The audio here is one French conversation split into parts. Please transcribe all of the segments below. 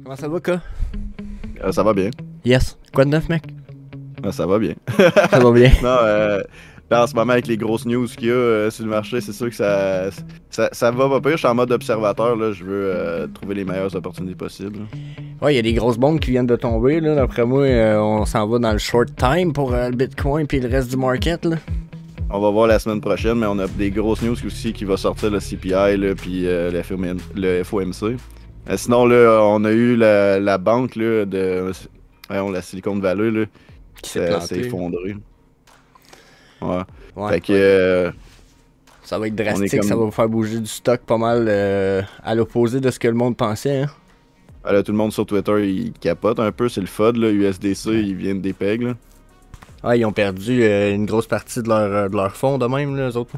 Comment ça va, Ka? Ça va bien. Yes. Quoi de neuf, mec? Ça va bien. Ça va bien. Non, là, en ce moment, avec les grosses news qu'il y a sur le marché, c'est sûr que ça va pas pire. Je suis en mode observateur. Là. Je veux trouver les meilleures opportunités possibles. Ouais, il y a des grosses bombes qui viennent de tomber, là. D'après moi, on s'en va dans le short time pour le Bitcoin puis le reste du market, là. On va voir la semaine prochaine, mais on a des grosses news aussi qui va sortir le CPI là, puis le FOMC. Sinon, là, on a eu la banque là, la Silicon Valley là, Qui qui s'est s'est planté. effondrée. Ouais. Ouais, Fait que ça va être on est drastique, comme. ça va faire bouger du stock pas mal à l'opposé de ce que le monde pensait, hein. Là, tout le monde sur Twitter, il capote un peu. C'est le FUD, là, USDC, Ouais. ils viennent des pegs. Là. Ouais, ils ont perdu une grosse partie de leur fonds de même, là, eux autres.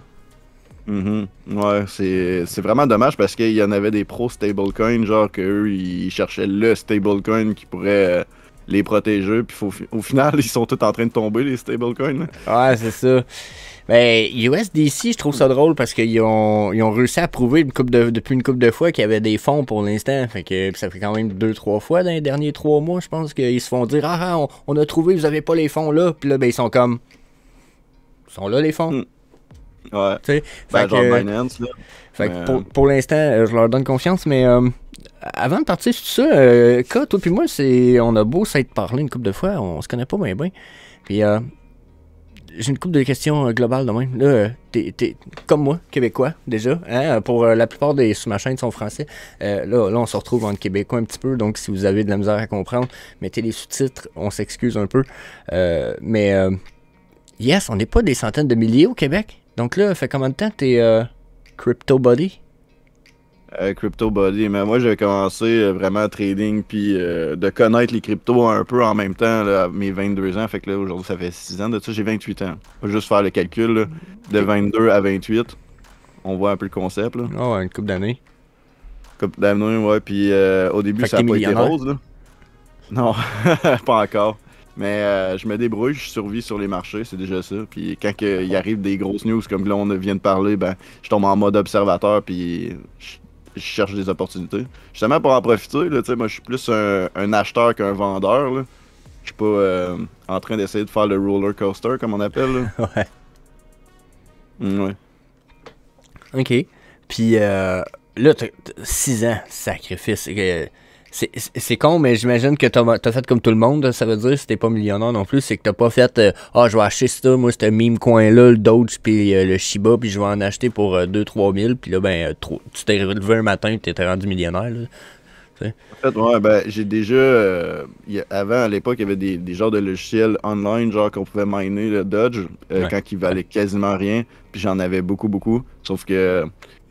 Mhm. Ouais, c'est vraiment dommage parce qu'il y en avait des pros stablecoins, genre qu'eux, ils cherchaient le stablecoin qui pourrait les protéger. Puis au final, ils sont tous en train de tomber, les stablecoins. Là. Ouais, c'est ça. Ben, USDC, je trouve ça drôle parce qu'ils ont réussi à prouver depuis une couple de fois qu'il y avait des fonds pour l'instant. Fait que ça fait quand même 2-3 fois dans les derniers 3 mois, je pense, qu'ils se font dire on a trouvé, vous avez pas les fonds là. Puis là, ben, ils sont comme. Ils sont là, les fonds. Hmm. Ouais. Tu sais. Ben, Fait genre que, Binance, là. fait que Mais, pour l'instant, je leur donne confiance, mais avant de partir sur ça, Ka, toi puis moi, on a beau s'être parlé une couple de fois, on se connaît pas bien. Puis j'ai une couple de questions globales de même. Là, t'es comme moi, québécois, déjà. Hein? Pour la plupart des sur ma chaîne sont français. Là, on se retrouve en québécois un petit peu, donc si vous avez de la misère à comprendre, mettez les sous-titres, on s'excuse un peu. Mais yes, on n'est pas des centaines de milliers au Québec. Donc là, fait combien de temps t'es Crypto Buddy? Crypto Body, mais moi j'ai commencé vraiment à trading puis de connaître les cryptos un peu en même temps là, à mes 22 ans. Fait que là aujourd'hui ça fait 6 ans de ça, j'ai 28 ans. Faut juste faire le calcul là, de Ok. 22 à 28. On voit un peu le concept là. Oh, une couple d'années. Coupe d'avenir, ouais, puis au début Fait que ça t'es a pas été millionnaire. rose là. Non, pas encore. Mais je me débrouille, je survis sur les marchés, c'est déjà ça. Puis quand il arrive des grosses news comme là on vient de parler, ben je tombe en mode observateur puis je cherche des opportunités. Justement pour en profiter, là, tu sais, moi je suis plus un acheteur qu'un vendeur. Là. Je suis pas en train d'essayer de faire le roller coaster comme on appelle. Là. Ouais. Ouais. OK. Puis là, 6 ans, sacrifice. C'est con, mais j'imagine que t'as fait comme tout le monde. Ça veut dire, si t'es pas millionnaire non plus, c'est que t'as pas fait je vais acheter ça, moi, ce meme coin-là, le Doge, puis le Shiba, puis je vais en acheter pour 2-3 000. Puis là, ben, tu t'es relevé un matin, puis t'étais rendu millionnaire. Là, tu sais. En fait, ouais, ben, j'ai déjà. Avant, à l'époque, il y avait des genres de logiciels online, genre qu'on pouvait miner le Dodge Ouais. quand il valait quasiment rien. Puis j'en avais beaucoup, beaucoup. Sauf que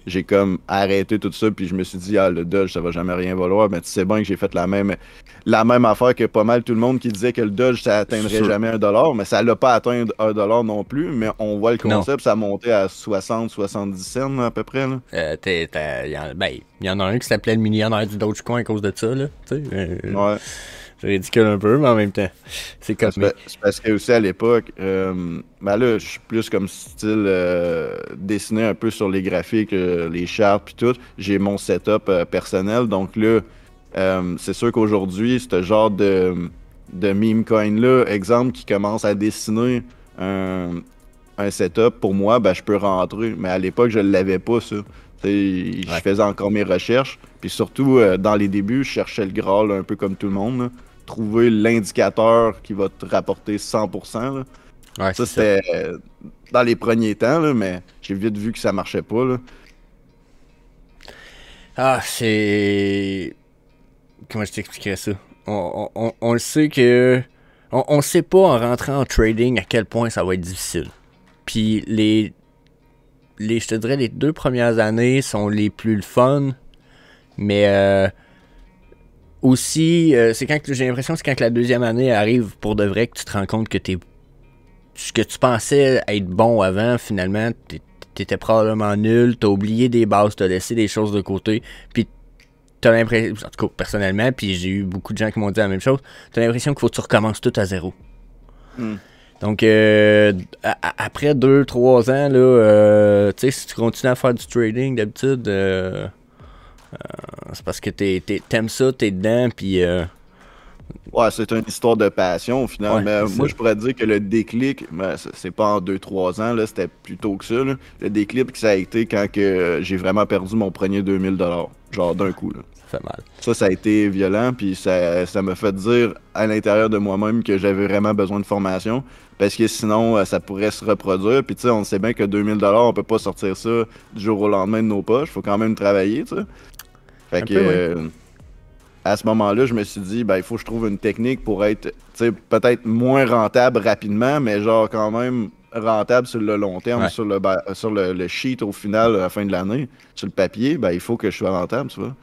j'ai comme arrêté tout ça. Puis je me suis dit, le Dodge, ça va jamais rien valoir. Mais tu sais bien que j'ai fait la même affaire que pas mal tout le monde qui disait que le Dodge, ça atteindrait Sûr. jamais 1$. Mais ça l'a pas atteint 1$ non plus. Mais on voit le Non. concept, ça a monté à 60-70 cents à peu près. Là. Il y en a un qui s'appelait le millionnaire du Dogecoin à cause de ça. Là, tu sais, Ouais. c'est ridicule un peu, mais en même temps, c'est Ben, cosmique. c'est parce que aussi à l'époque, ben là, je suis plus comme style dessiné un peu sur les graphiques, les charts puis tout. J'ai mon setup personnel, donc là, c'est sûr qu'aujourd'hui, ce genre de meme coin là, exemple, qui commence à dessiner un setup pour moi, ben je peux rentrer. Mais à l'époque, je l'avais pas ça. Je Ouais. faisais encore mes recherches, puis surtout dans les débuts, je cherchais le Graal un peu comme tout le monde. Là. Trouver l'indicateur qui va te rapporter 100%. Là. Ouais, Ça, c'est ça. c'était dans les premiers temps, là, mais j'ai vite vu que ça marchait pas. Là. Ah, c'est. Comment je t'expliquerais ça? On le sait que. On sait pas en rentrant en trading à quel point ça va être difficile. Puis je te dirais, les 2 premières années sont les plus le fun. Mais aussi, c'est quand j'ai l'impression que c'est quand la deuxième année arrive pour de vrai que tu te rends compte que ce que tu pensais être bon avant, finalement, t'étais probablement nul, t'as oublié des bases, t'as laissé des choses de côté, puis t'as l'impression, en tout cas personnellement, puis j'ai eu beaucoup de gens qui m'ont dit la même chose, t'as l'impression qu'il faut que tu recommences tout à zéro. Hmm. Donc, après 2-3 ans, là, tu sais, si tu continues à faire du trading d'habitude, C'est parce que t'aimes ça, t'es dedans, puis... Ouais, c'est une histoire de passion au final. Ouais, Mais c'est moi, ça. je pourrais dire que le déclic, ben, c'est pas en 2 3 ans, là, c'était plus tôt que ça. Là. Le déclic, ça a été quand que j'ai vraiment perdu mon premier 2000 $. Genre d'un coup. Là. Ça fait mal. Ça a été violent, puis ça m'a fait dire à l'intérieur de moi-même que j'avais vraiment besoin de formation, parce que sinon, ça pourrait se reproduire. Puis tu sais, on sait bien que 2000 $, on peut pas sortir ça du jour au lendemain de nos poches. Faut quand même travailler, tu sais. Fait Un que, peu, oui. à ce moment-là, je me suis dit, ben, il faut que je trouve une technique pour être, tu sais, peut-être moins rentable rapidement, mais genre quand même rentable sur le long terme, Ouais. sur le sheet au final, à la fin de l'année, sur le papier, ben, il faut que je sois rentable, tu vois.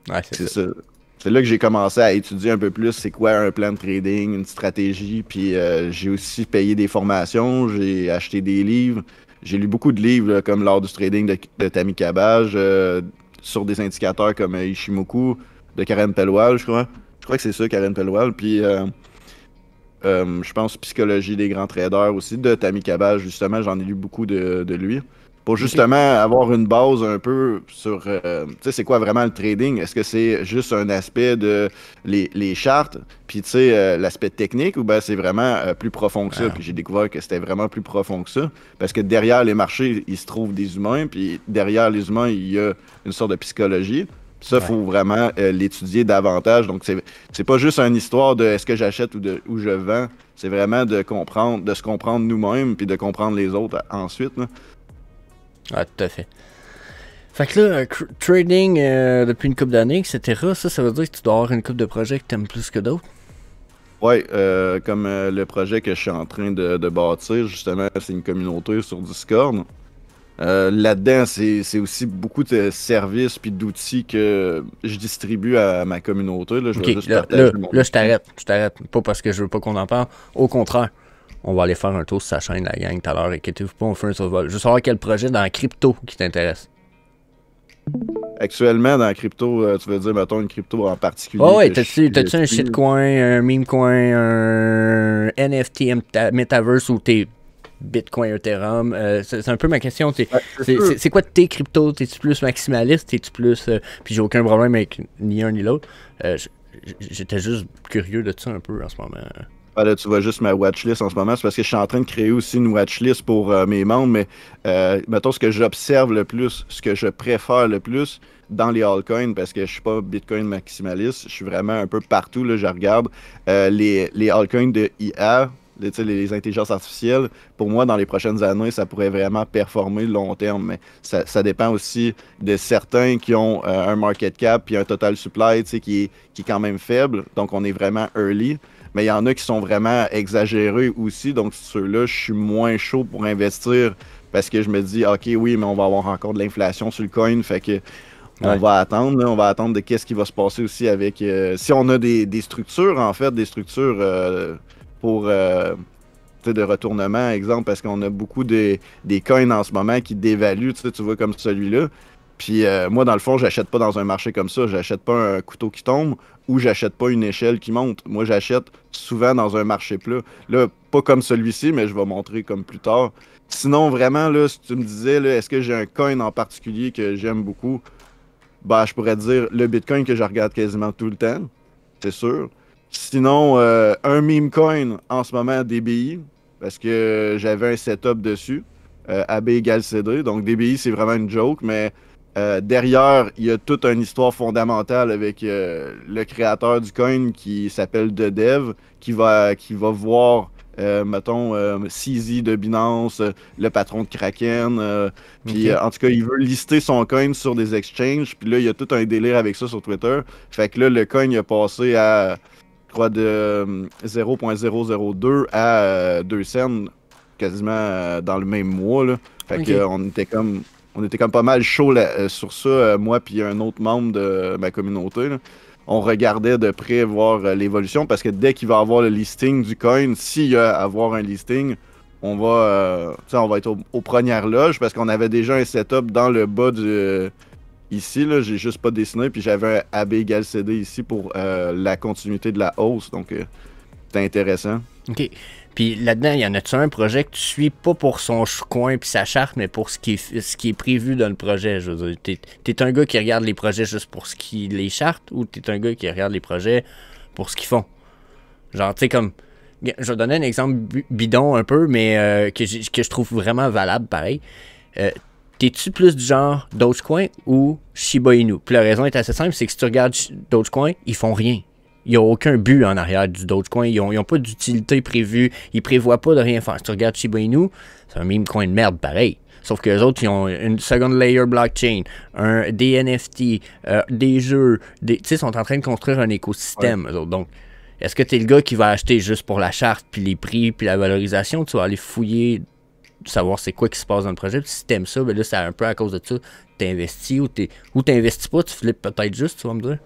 Ouais, c'est C'est ça. ça. C'est là que j'ai commencé à étudier un peu plus c'est quoi un plan de trading, une stratégie, puis j'ai aussi payé des formations, j'ai acheté des livres, j'ai lu beaucoup de livres là, comme l'art du trading de Tammy Cabage, sur des indicateurs comme Ishimoku, de Karen Pellewell, je crois. Je crois que c'est ça, Karen Pellewell, puis je pense psychologie des grands traders aussi, de Tammy Cabage, justement, j'en ai lu beaucoup de lui. Pour Ok. justement avoir une base un peu sur, tu sais, c'est quoi vraiment le trading? Est-ce que c'est juste un aspect de les chartes, puis tu sais, l'aspect technique, ou ben c'est vraiment plus profond que ça? Ouais. Puis j'ai découvert que c'était vraiment plus profond que ça, parce que derrière les marchés, il se trouve des humains, puis derrière les humains, il y a une sorte de psychologie. Ça, il Ouais. faut vraiment l'étudier davantage. Donc, c'est pas juste une histoire de est-ce que j'achète ou je vends. C'est vraiment de comprendre, de se comprendre nous-mêmes, puis de comprendre les autres ensuite, là. Ouais, tout à fait. Fait que là, trading depuis une couple d'années, etc., ça veut dire que tu dois avoir une couple de projets que t'aimes plus que d'autres? Ouais, comme le projet que je suis en train de bâtir, justement, c'est une communauté sur Discord. Là-dedans, c'est aussi beaucoup de services puis d'outils que je distribue à ma communauté. Là, je Ok, vais juste là, partager mon je outil. t'arrête. Je t'arrête. Pas parce que je veux pas qu'on en parle. Au contraire, on va aller faire un tour sur sa chaîne, la gang, tout à l'heure. Inquiétez-vous pas, on fait un survol. Je veux savoir quel projet dans la crypto qui t'intéresse. Actuellement, dans la crypto, tu veux dire, mettons, une crypto en Oh particulier ouais, que t'as-tu un je suis. shitcoin, un meme coin, un NFT metaverse ou t'es Bitcoin, Ethereum? C'est un peu ma question. Ouais, c'est sûr. C'est quoi tes cryptos? T'es-tu plus maximaliste? T'es-tu plus. Puis j'ai aucun problème avec ni un ni l'autre. J'étais juste curieux de ça un peu en ce moment. Ah, là, tu vois juste ma watchlist en ce moment. C'est parce que je suis en train de créer aussi une watchlist pour mes membres. Mais mettons, ce que j'observe le plus, ce que je préfère le plus dans les altcoins, parce que je suis pas Bitcoin maximaliste, je suis vraiment un peu partout. Là, je regarde les altcoins de IA, tu sais, les intelligences artificielles. Pour moi, dans les prochaines années, ça pourrait vraiment performer long terme. Mais ça dépend aussi de certains qui ont un market cap puis un total supply, tu sais, qui est quand même faible. Donc, on est vraiment early. Mais il y en a qui sont vraiment exagérés aussi. Donc, ceux-là, je suis moins chaud pour investir parce que je me dis, OK, oui, mais on va avoir encore de l'inflation sur le coin. Fait que on Ouais. va attendre. Là, on va attendre de qu'est-ce qui va se passer aussi avec. Si on a des structures, en fait, des structures pour. Tu sais, de retournement, exemple, parce qu'on a beaucoup des coins en ce moment qui dévaluent, tu vois, comme celui-là. Puis moi, dans le fond, j'achète pas dans un marché comme ça. J'achète pas un couteau qui tombe ou j'achète pas une échelle qui monte. Moi, j'achète souvent dans un marché plat. Là, pas comme celui-ci, mais je vais montrer comme plus tard. Sinon, vraiment, là, si tu me disais, là, est-ce que j'ai un coin en particulier que j'aime beaucoup, bah, je pourrais te dire le Bitcoin que je regarde quasiment tout le temps, c'est sûr. Sinon, un meme coin en ce moment, DBI, parce que j'avais un setup dessus, AB égale CD. Donc, DBI, c'est vraiment une joke, mais derrière, il y a toute une histoire fondamentale avec le créateur du coin qui s'appelle TheDev, qui va voir, mettons, CZ de Binance, le patron de Kraken. Puis, Ok. en tout cas, il veut lister son coin sur des exchanges. Puis là, il y a tout un délire avec ça sur Twitter. Fait que là, le coin, il a passé à, je crois, de 0.002 à 2 cents quasiment dans le même mois, là. Fait que Ok. on était comme pas mal chaud sur ça, moi puis un autre membre de ma communauté, là. On regardait de près voir l'évolution parce que dès qu'il va avoir le listing du coin, s'il y a à avoir un listing, tu sais, on va être aux premières loges parce qu'on avait déjà un setup dans le bas ici, là, j'ai juste pas dessiné, puis j'avais un AB égale CD ici pour la continuité de la hausse, donc c'est intéressant. Ok. Puis là-dedans, il y en a-tu un projet que tu suis pas pour son coin puis sa charte, mais pour ce qui est prévu dans le projet? Je veux dire, t'es un gars qui regarde les projets juste pour les chartes, ou t'es un gars qui regarde les projets pour ce qu'ils font? Genre, tu sais, comme... Je vais donner un exemple bidon un peu, mais que je trouve vraiment valable, pareil. T'es-tu plus du genre Dogecoin ou Shiba Inu? Puis la raison est assez simple, c'est que si tu regardes Dogecoin, ils font rien. Il n'y a aucun but en arrière du Dogecoin. Ils n'ont pas d'utilité prévue. Ils prévoient pas de rien faire. Si tu regardes Shiba Inu, c'est un meme coin de merde pareil. Sauf que les autres, ils ont une second layer blockchain, des NFT, des jeux. Tu sais, ils sont en train de construire un écosystème, eux autres. Donc, est-ce que tu es le gars qui va acheter juste pour la charte, puis les prix, puis la valorisation? Tu vas aller fouiller, savoir c'est quoi qui se passe dans le projet. Puis si tu aimes ça, ben là, c'est un peu à cause de ça. Tu investis ou tu n'investis pas, tu flippes peut-être juste, tu vas me dire?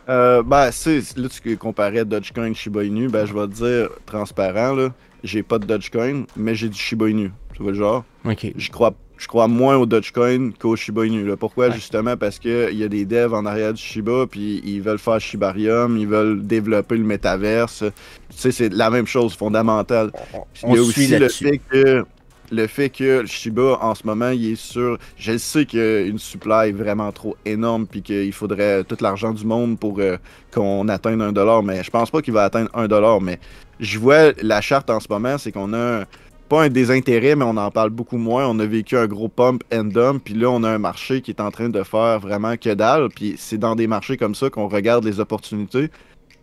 Là, tu comparais Dogecoin et Shiba Inu, ben, je vais te dire transparent, là, j'ai pas de Dogecoin, mais j'ai du Shiba Inu. Tu vois le genre? OK. Je crois moins au Dogecoin qu'au Shiba Inu. Là. Pourquoi? Justement parce qu'il y a des devs en arrière du Shiba, puis ils veulent faire Shibarium, ils veulent développer le métaverse. Tu sais, c'est la même chose fondamentale. Il y a aussi le fait que le Shiba, en ce moment, il est sur... Je sais qu'il y a une supply vraiment trop énorme, puis qu'il faudrait tout l'argent du monde pour qu'on atteigne 1$, mais je pense pas qu'il va atteindre 1$, mais je vois la charte en ce moment, c'est qu'on a pas un désintérêt, mais on en parle beaucoup moins. On a vécu un gros pump and dump, puis là, on a un marché qui est en train de faire vraiment que dalle, puis c'est dans des marchés comme ça qu'on regarde les opportunités.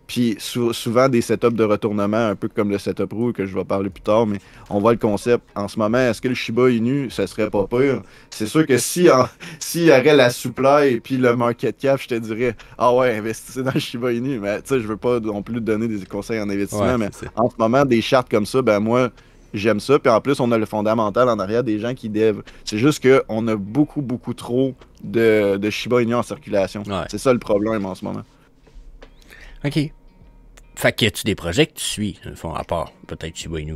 Puis souvent des setups de retournement, un peu comme le setup roux que je vais parler plus tard, mais on voit le concept en ce moment. Est-ce que le Shiba Inu, ça serait pas pire? C'est sûr que s'il y aurait la supply et puis le market cap, je te dirais, ah ouais, investissez dans le Shiba Inu. Mais tu sais, je veux pas non plus donner des conseils en investissement, mais en ce moment, des chartes comme ça, ben moi, j'aime ça. Puis en plus, on a le fondamental en arrière des gens qui dev. C'est juste qu'on a beaucoup, beaucoup trop de Shiba Inu en circulation. Ouais. C'est ça le problème en ce moment. OK. Fait que y a-tu des projets que tu suis, font à part peut-être Shiba Inu?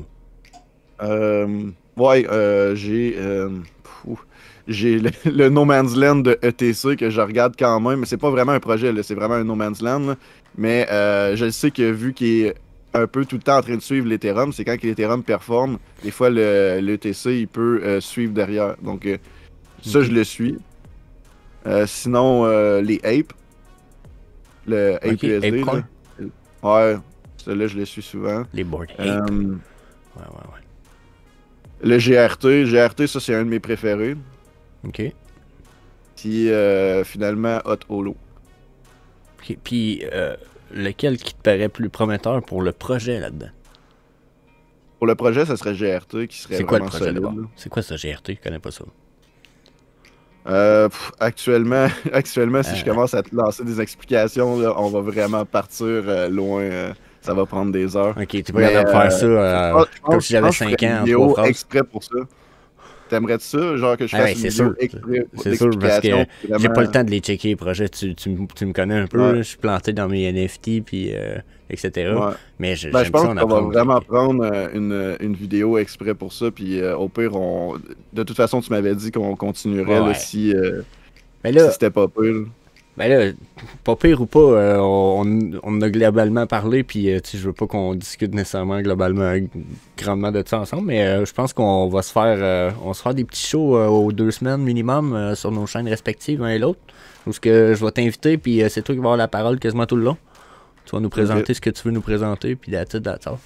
J'ai le No Man's Land de ETC que je regarde quand même, mais c'est pas vraiment un projet, c'est vraiment un No Man's Land. Là. Mais je sais que vu qu'il est un peu tout le temps en train de suivre l'Ethereum, c'est quand l'Ethereum performe, des fois l'ETC il peut suivre derrière. Donc ça, je le suis. Sinon, les Apes. Le Ape USD. Ouais, celui-là, je le suis souvent. Les board Ape. Ouais. Le GRT, ça, c'est un de mes préférés. OK. Puis, finalement, Hot Holo. OK. Puis, lequel qui te paraît plus prometteur pour le projet là-dedans? Pour le projet, ça serait GRT qui serait vraiment solide. C'est quoi ça, GRT? Je connais pas ça. Actuellement, si je commence à te lancer des explications, là, on va vraiment partir loin. Ça va prendre des heures. Ok, tu peux regarder faire ça comme si j'avais 5 ans. Une vidéo exprès pour ça. T'aimerais ça? Genre que je fasse une vidéo exprès pour c'est sûr, parce que vraiment... j'ai pas le temps de les checker, les projets. Tu me connais un peu. Là, je suis planté dans mes NFT, puis etc. Ouais. Mais je pense qu'on va vraiment prendre une vidéo exprès pour ça. Puis au pire, de toute façon, tu m'avais dit qu'on continuerait là, si c'était pas pire. Ben là, pas pire ou pas, on a globalement parlé, puis je veux pas qu'on discute nécessairement globalement grandement de ça ensemble, mais je pense qu'on va se faire des petits shows aux 2 semaines minimum sur nos chaînes respectives, l'un et l'autre, où je vais t'inviter, puis c'est toi qui vas avoir la parole quasiment tout le long. Tu vas nous présenter ce que tu veux nous présenter, puis that's all.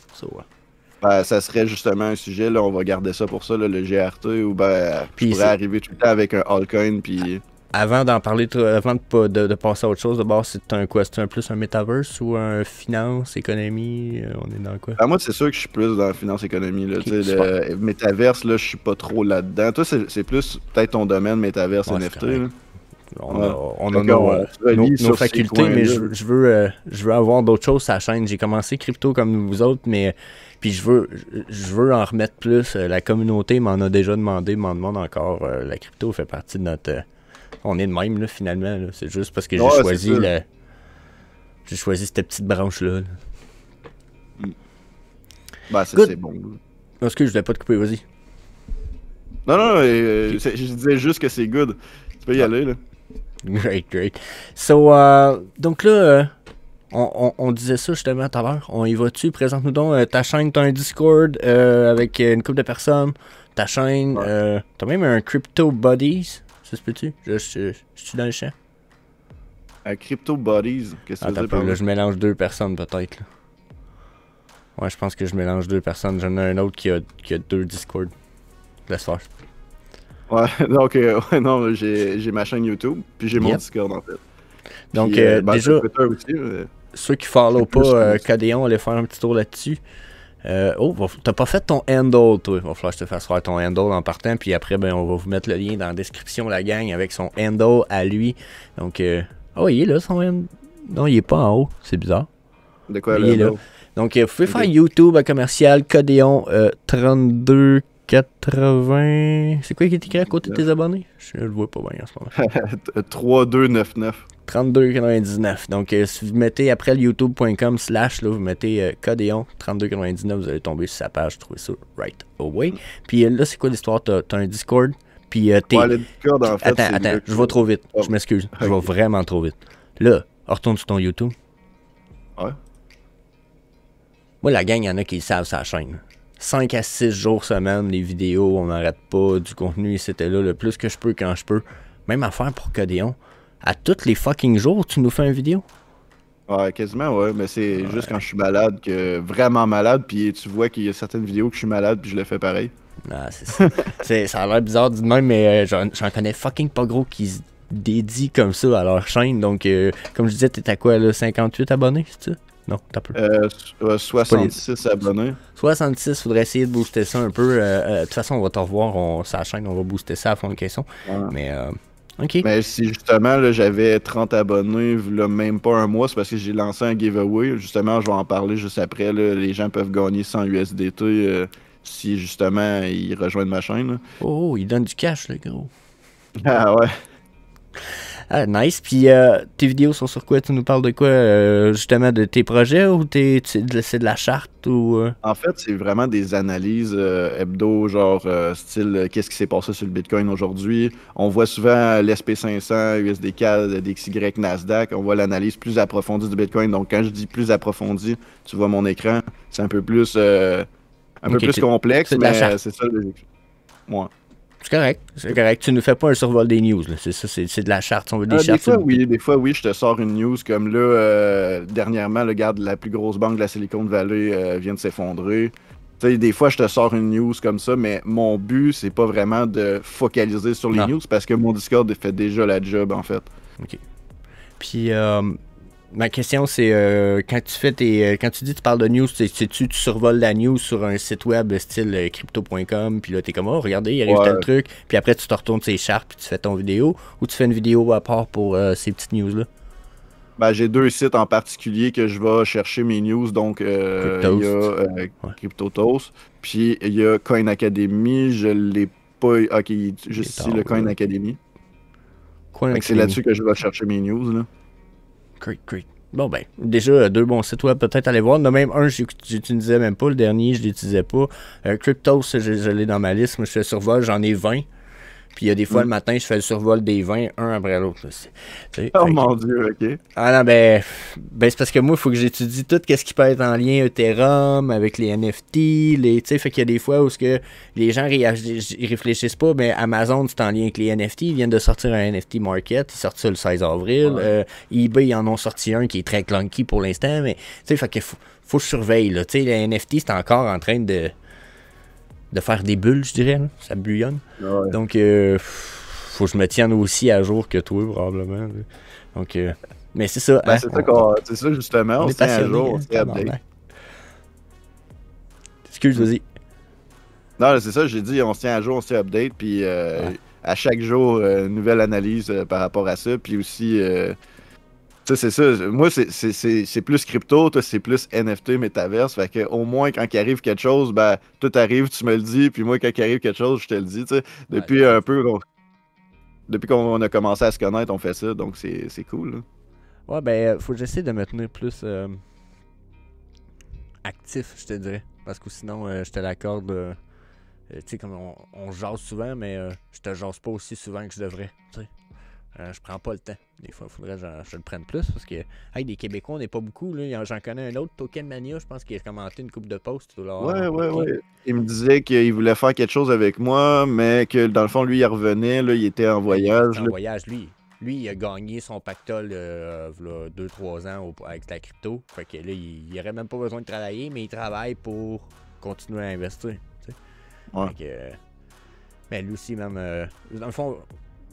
Ben, ça serait justement un sujet, là, on va garder ça pour ça, là, le GRT, ou ben, je pourrais arriver tout le temps avec un altcoin, puis... Avant d'en parler, avant de passer à autre chose, d'abord, c'est plus un metaverse ou un finance, économie, on est dans quoi? Moi, c'est sûr que je suis plus dans la finance, économie. Là, le metaverse, là, je suis pas trop là-dedans. Toi, c'est plus peut-être ton domaine, metaverse, NFT. Là. On a nos facultés, mais je veux avoir d'autres choses sur la chaîne. J'ai commencé crypto comme vous autres, mais puis je veux en remettre plus. La communauté m'en a déjà demandé, m'en demande encore. La crypto fait partie de notre... On est de même, là, finalement. Là. C'est juste parce que j'ai choisi cette petite branche-là. Là. Ben, c'est bon. Excuse, je voulais pas te couper, vas-y. Non, je disais juste que c'est good. Tu peux y aller, là. Great. So, donc là, On disait ça justement tout à l'heure. On y va-tu? Présente-nous donc ta chaîne, t'as un Discord avec une couple de personnes. Ta chaîne, t'as même un Crypto Buddies. Ça se peut-tu? Je suis dans le champ. Crypto Buddies, qu'est-ce que tu veux dire par Là, là? je mélange deux personnes peut-être. Là. Ouais, je pense que je mélange deux personnes. J'en ai un autre qui a deux Discord. Laisse faire. Ouais, donc, ouais, non, j'ai ma chaîne YouTube, puis j'ai mon Yep. Discord en fait. Donc, Puis, ben, déjà, Twitter aussi, ceux qui follow c'est plus pas que- Codéon, allez faire un petit tour là-dessus. T'as pas fait ton handle, toi. Il va falloir que je te fasse faire ton handle en partant. Puis après, ben, on va vous mettre le lien dans la description, la gang, avec son handle à lui. Donc, il est là, son handle. Non, il est pas en haut. C'est bizarre. De quoi Mais il est là. Donc, vous pouvez faire YouTube à commercial Codéon 3280. C'est quoi qui est écrit à côté de tes abonnés? Je le vois pas bien en ce moment. 3299. 32,99. Donc, si vous mettez après le youtube.com / là, vous mettez Codéon 32,99, vous allez tomber sur sa page, trouvez ça right away. Puis là, c'est quoi l'histoire? T'as un Discord, puis t'es... Ouais, le Discord, en fait, c'est Attends, le- je vais trop vite. Oh. Je m'excuse. Je vais Ok. vraiment trop vite. Là, retourne sur ton YouTube. Ouais. Moi, la gang, il y en a qui le savent sa chaîne. 5 à 6 jours semaine, les vidéos, on n'arrête pas, du contenu, c'était là le plus que je peux quand je peux. Même affaire pour Codéon. À tous les fucking jours, tu nous fais une vidéo? Ouais, quasiment, ouais, mais c'est juste quand je suis malade, vraiment malade, puis tu vois qu'il y a certaines vidéos que je suis malade, puis je le fais pareil. Ah, c'est ça. Ça a l'air bizarre dit de même, mais j'en connais fucking pas gros qui se dédient comme ça à leur chaîne. Donc, comme je disais, t'es à quoi, là, 58 abonnés, c'est ça? Non, t'as peu. 66 abonnés. 66, faudrait essayer de booster ça un peu. De toute façon, on va te revoir sur la chaîne, on va booster ça à fond de caisson. Ouais. Mais, ok. Mais si justement là, j'avais 30 abonnés, là, même pas un mois, c'est parce que j'ai lancé un giveaway. Justement, je vais en parler juste après. Là. Les gens peuvent gagner 100 USDT si justement ils rejoignent ma chaîne. Là. Oh, il donne du cash, le gros. Ah ouais. Ah, nice. Puis, tes vidéos sont sur quoi? Tu nous parles de quoi? Justement, de tes projets ou c'est de la charte ou... En fait, c'est vraiment des analyses hebdo, genre style qu'est-ce qui s'est passé sur le Bitcoin aujourd'hui. On voit souvent l'SP500, USD4, DXY, Nasdaq. On voit l'analyse plus approfondie du Bitcoin. Donc, quand je dis plus approfondie, tu vois mon écran, c'est un peu plus, Ok, complexe, c'est de la mais charte. c'est ça. Ouais. C'est correct. C'est correct. Tu nous fais pas un survol des news, là. C'est ça, c'est de la charte. On veut des chartes. Des fois, oui, je te sors une news comme là, dernièrement, regarde, la plus grosse banque de la Silicon Valley vient de s'effondrer. Tu sais, des fois, je te sors une news comme ça, mais mon but, c'est pas vraiment de focaliser sur les Non. news parce que mon Discord fait déjà la job, en fait. OK. Puis, ma question, c'est quand tu fais quand tu dis tu parles de news, tu survoles la news sur un site web style crypto.com, puis là, t'es comme, oh, regardez, il arrive Ouais. tel truc, puis après, tu te retournes ces chartes, puis tu fais ton vidéo, ou tu fais une vidéo à part pour ces petites news-là? Ben, j'ai deux sites en particulier que je vais chercher mes news. Donc, il y a CryptoToast, puis il y a Coin Academy. Je l'ai pas. Ok, juste ici, le Coin Academy. C'est là-dessus que je vais chercher mes news. Là. Great. Bon, ben, déjà, deux bons sites web, peut-être aller voir. Il y en a même un, j'utilisais même pas. Le dernier, je l'utilisais pas. Cryptos, je l'ai dans ma liste. Moi, je fais survol, j'en ai 20. Puis il y a des fois, le matin, je fais le survol des 20, un après l'autre. Oh mon Dieu, ok. Ah non, ben c'est parce que moi, il faut que j'étudie tout ce qui peut être en lien Ethereum, avec les NFT, tu sais, fait qu'il y a des fois où les gens ils réfléchissent pas, mais Amazon, c'est en lien avec les NFT, ils viennent de sortir un NFT Market, ils sortent ça le 16 avril, Ouais. eBay, ils en ont sorti un qui est très clunky pour l'instant, mais tu sais, fait qu'il faut que je surveille, là, tu sais, les NFT, c'est encore en train de faire des bulles, je dirais, là. Ça bouillonne. Ouais. Donc, faut que je me tienne aussi à jour que toi, probablement. Là. Donc, mais c'est ça. Ben, hein, c'est ça, justement. On est se tient à passionné, jour, hein, on se tient update. tabarnak. Excuse, vas-y. Non, c'est ça, j'ai dit, on se tient à jour, on se tient update, puis à chaque jour, nouvelle analyse par rapport à ça, puis aussi, tu sais, c'est ça, moi, c'est plus crypto, toi, c'est plus NFT, métaverse, fait que au moins, quand il arrive quelque chose, ben, tout arrive, tu me le dis, puis moi, quand il arrive quelque chose, je te le dis, tu sais, depuis un peu, depuis qu'on a commencé à se connaître, on fait ça, donc c'est cool, là. Ouais, ben, faut que j'essaie de me tenir plus actif, je te dirais. Parce que sinon, je te l'accorde. Tu sais, comme on jase souvent, mais je te jase pas aussi souvent que je devrais. Tu sais. Je prends pas le temps. Des fois, il faudrait que je le prenne plus parce que des Québécois, on n'est pas beaucoup. Là. J'en connais un autre, Token Mania, je pense qu'il a commenté une couple de posts. Ouais. Il me disait qu'il voulait faire quelque chose avec moi, mais que dans le fond, lui, il revenait, là, il était en voyage. Il était en voyage, lui. Lui, il a gagné son pactole il y a 2-3 ans avec la crypto. Fait que là, il n'aurait même pas besoin de travailler, mais il travaille pour continuer à investir. T'sais. Ouais. Fait que, mais lui aussi, même. Dans le fond,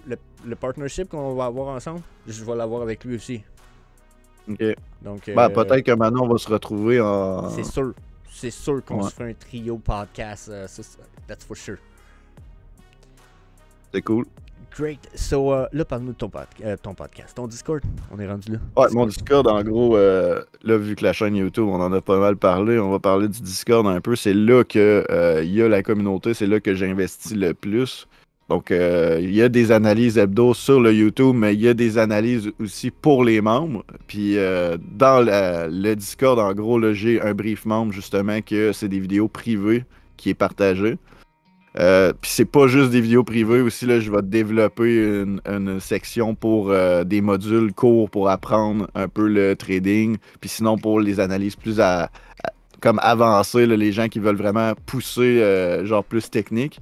le partnership qu'on va avoir ensemble, je vais l'avoir avec lui aussi. Ok. Donc, peut-être que maintenant, on va se retrouver en. C'est sûr. C'est sûr qu'on se fait un trio podcast. That's for sure. C'est cool. Great. So, là, parle-nous de ton podcast. Ton Discord, on est rendu là. Ouais, mon Discord, en gros, là, vu que la chaîne YouTube, on en a pas mal parlé, on va parler du Discord un peu. C'est là que il y a la communauté, c'est là que j'investis le plus. Donc, il y a des analyses hebdo sur le YouTube, mais il y a des analyses aussi pour les membres. Puis, dans le Discord, en gros, là, j'ai un brief membre, justement, que c'est des vidéos privées qui est partagé. Puis c'est pas juste des vidéos privées aussi, là, je vais développer une section pour des modules courts pour apprendre un peu le trading. Puis sinon pour les analyses plus comme avancées, là, les gens qui veulent vraiment pousser genre plus technique.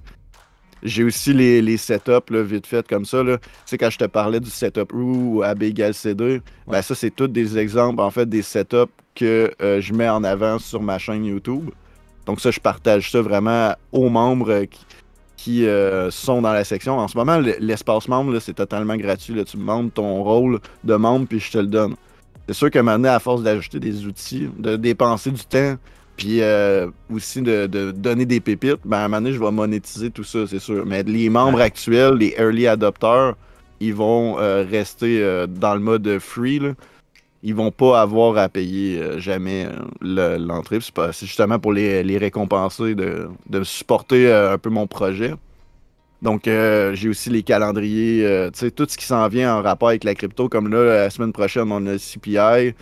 J'ai aussi les setups là, vite fait comme ça. Là. Tu sais, quand je te parlais du setup roux ou AB égale CD, ben ça c'est tous des exemples en fait des setups que je mets en avant sur ma chaîne YouTube. Donc ça, je partage ça vraiment aux membres qui sont dans la section. En ce moment, l'espace membre, là, c'est totalement gratuit. Là. Tu me demandes ton rôle de membre, puis je te le donne. C'est sûr que maintenant, à force d'ajouter des outils, de dépenser du temps, puis aussi de donner des pépites, ben, à un moment donné, je vais monétiser tout ça, c'est sûr. Mais les membres actuels, les early adopters, ils vont rester dans le mode free, là. Ils vont pas avoir à payer jamais l'entrée. C'est justement pour les récompenser de supporter un peu mon projet. Donc, j'ai aussi les calendriers, tu sais, tout ce qui s'en vient en rapport avec la crypto. Comme là, la semaine prochaine, on a le CPI.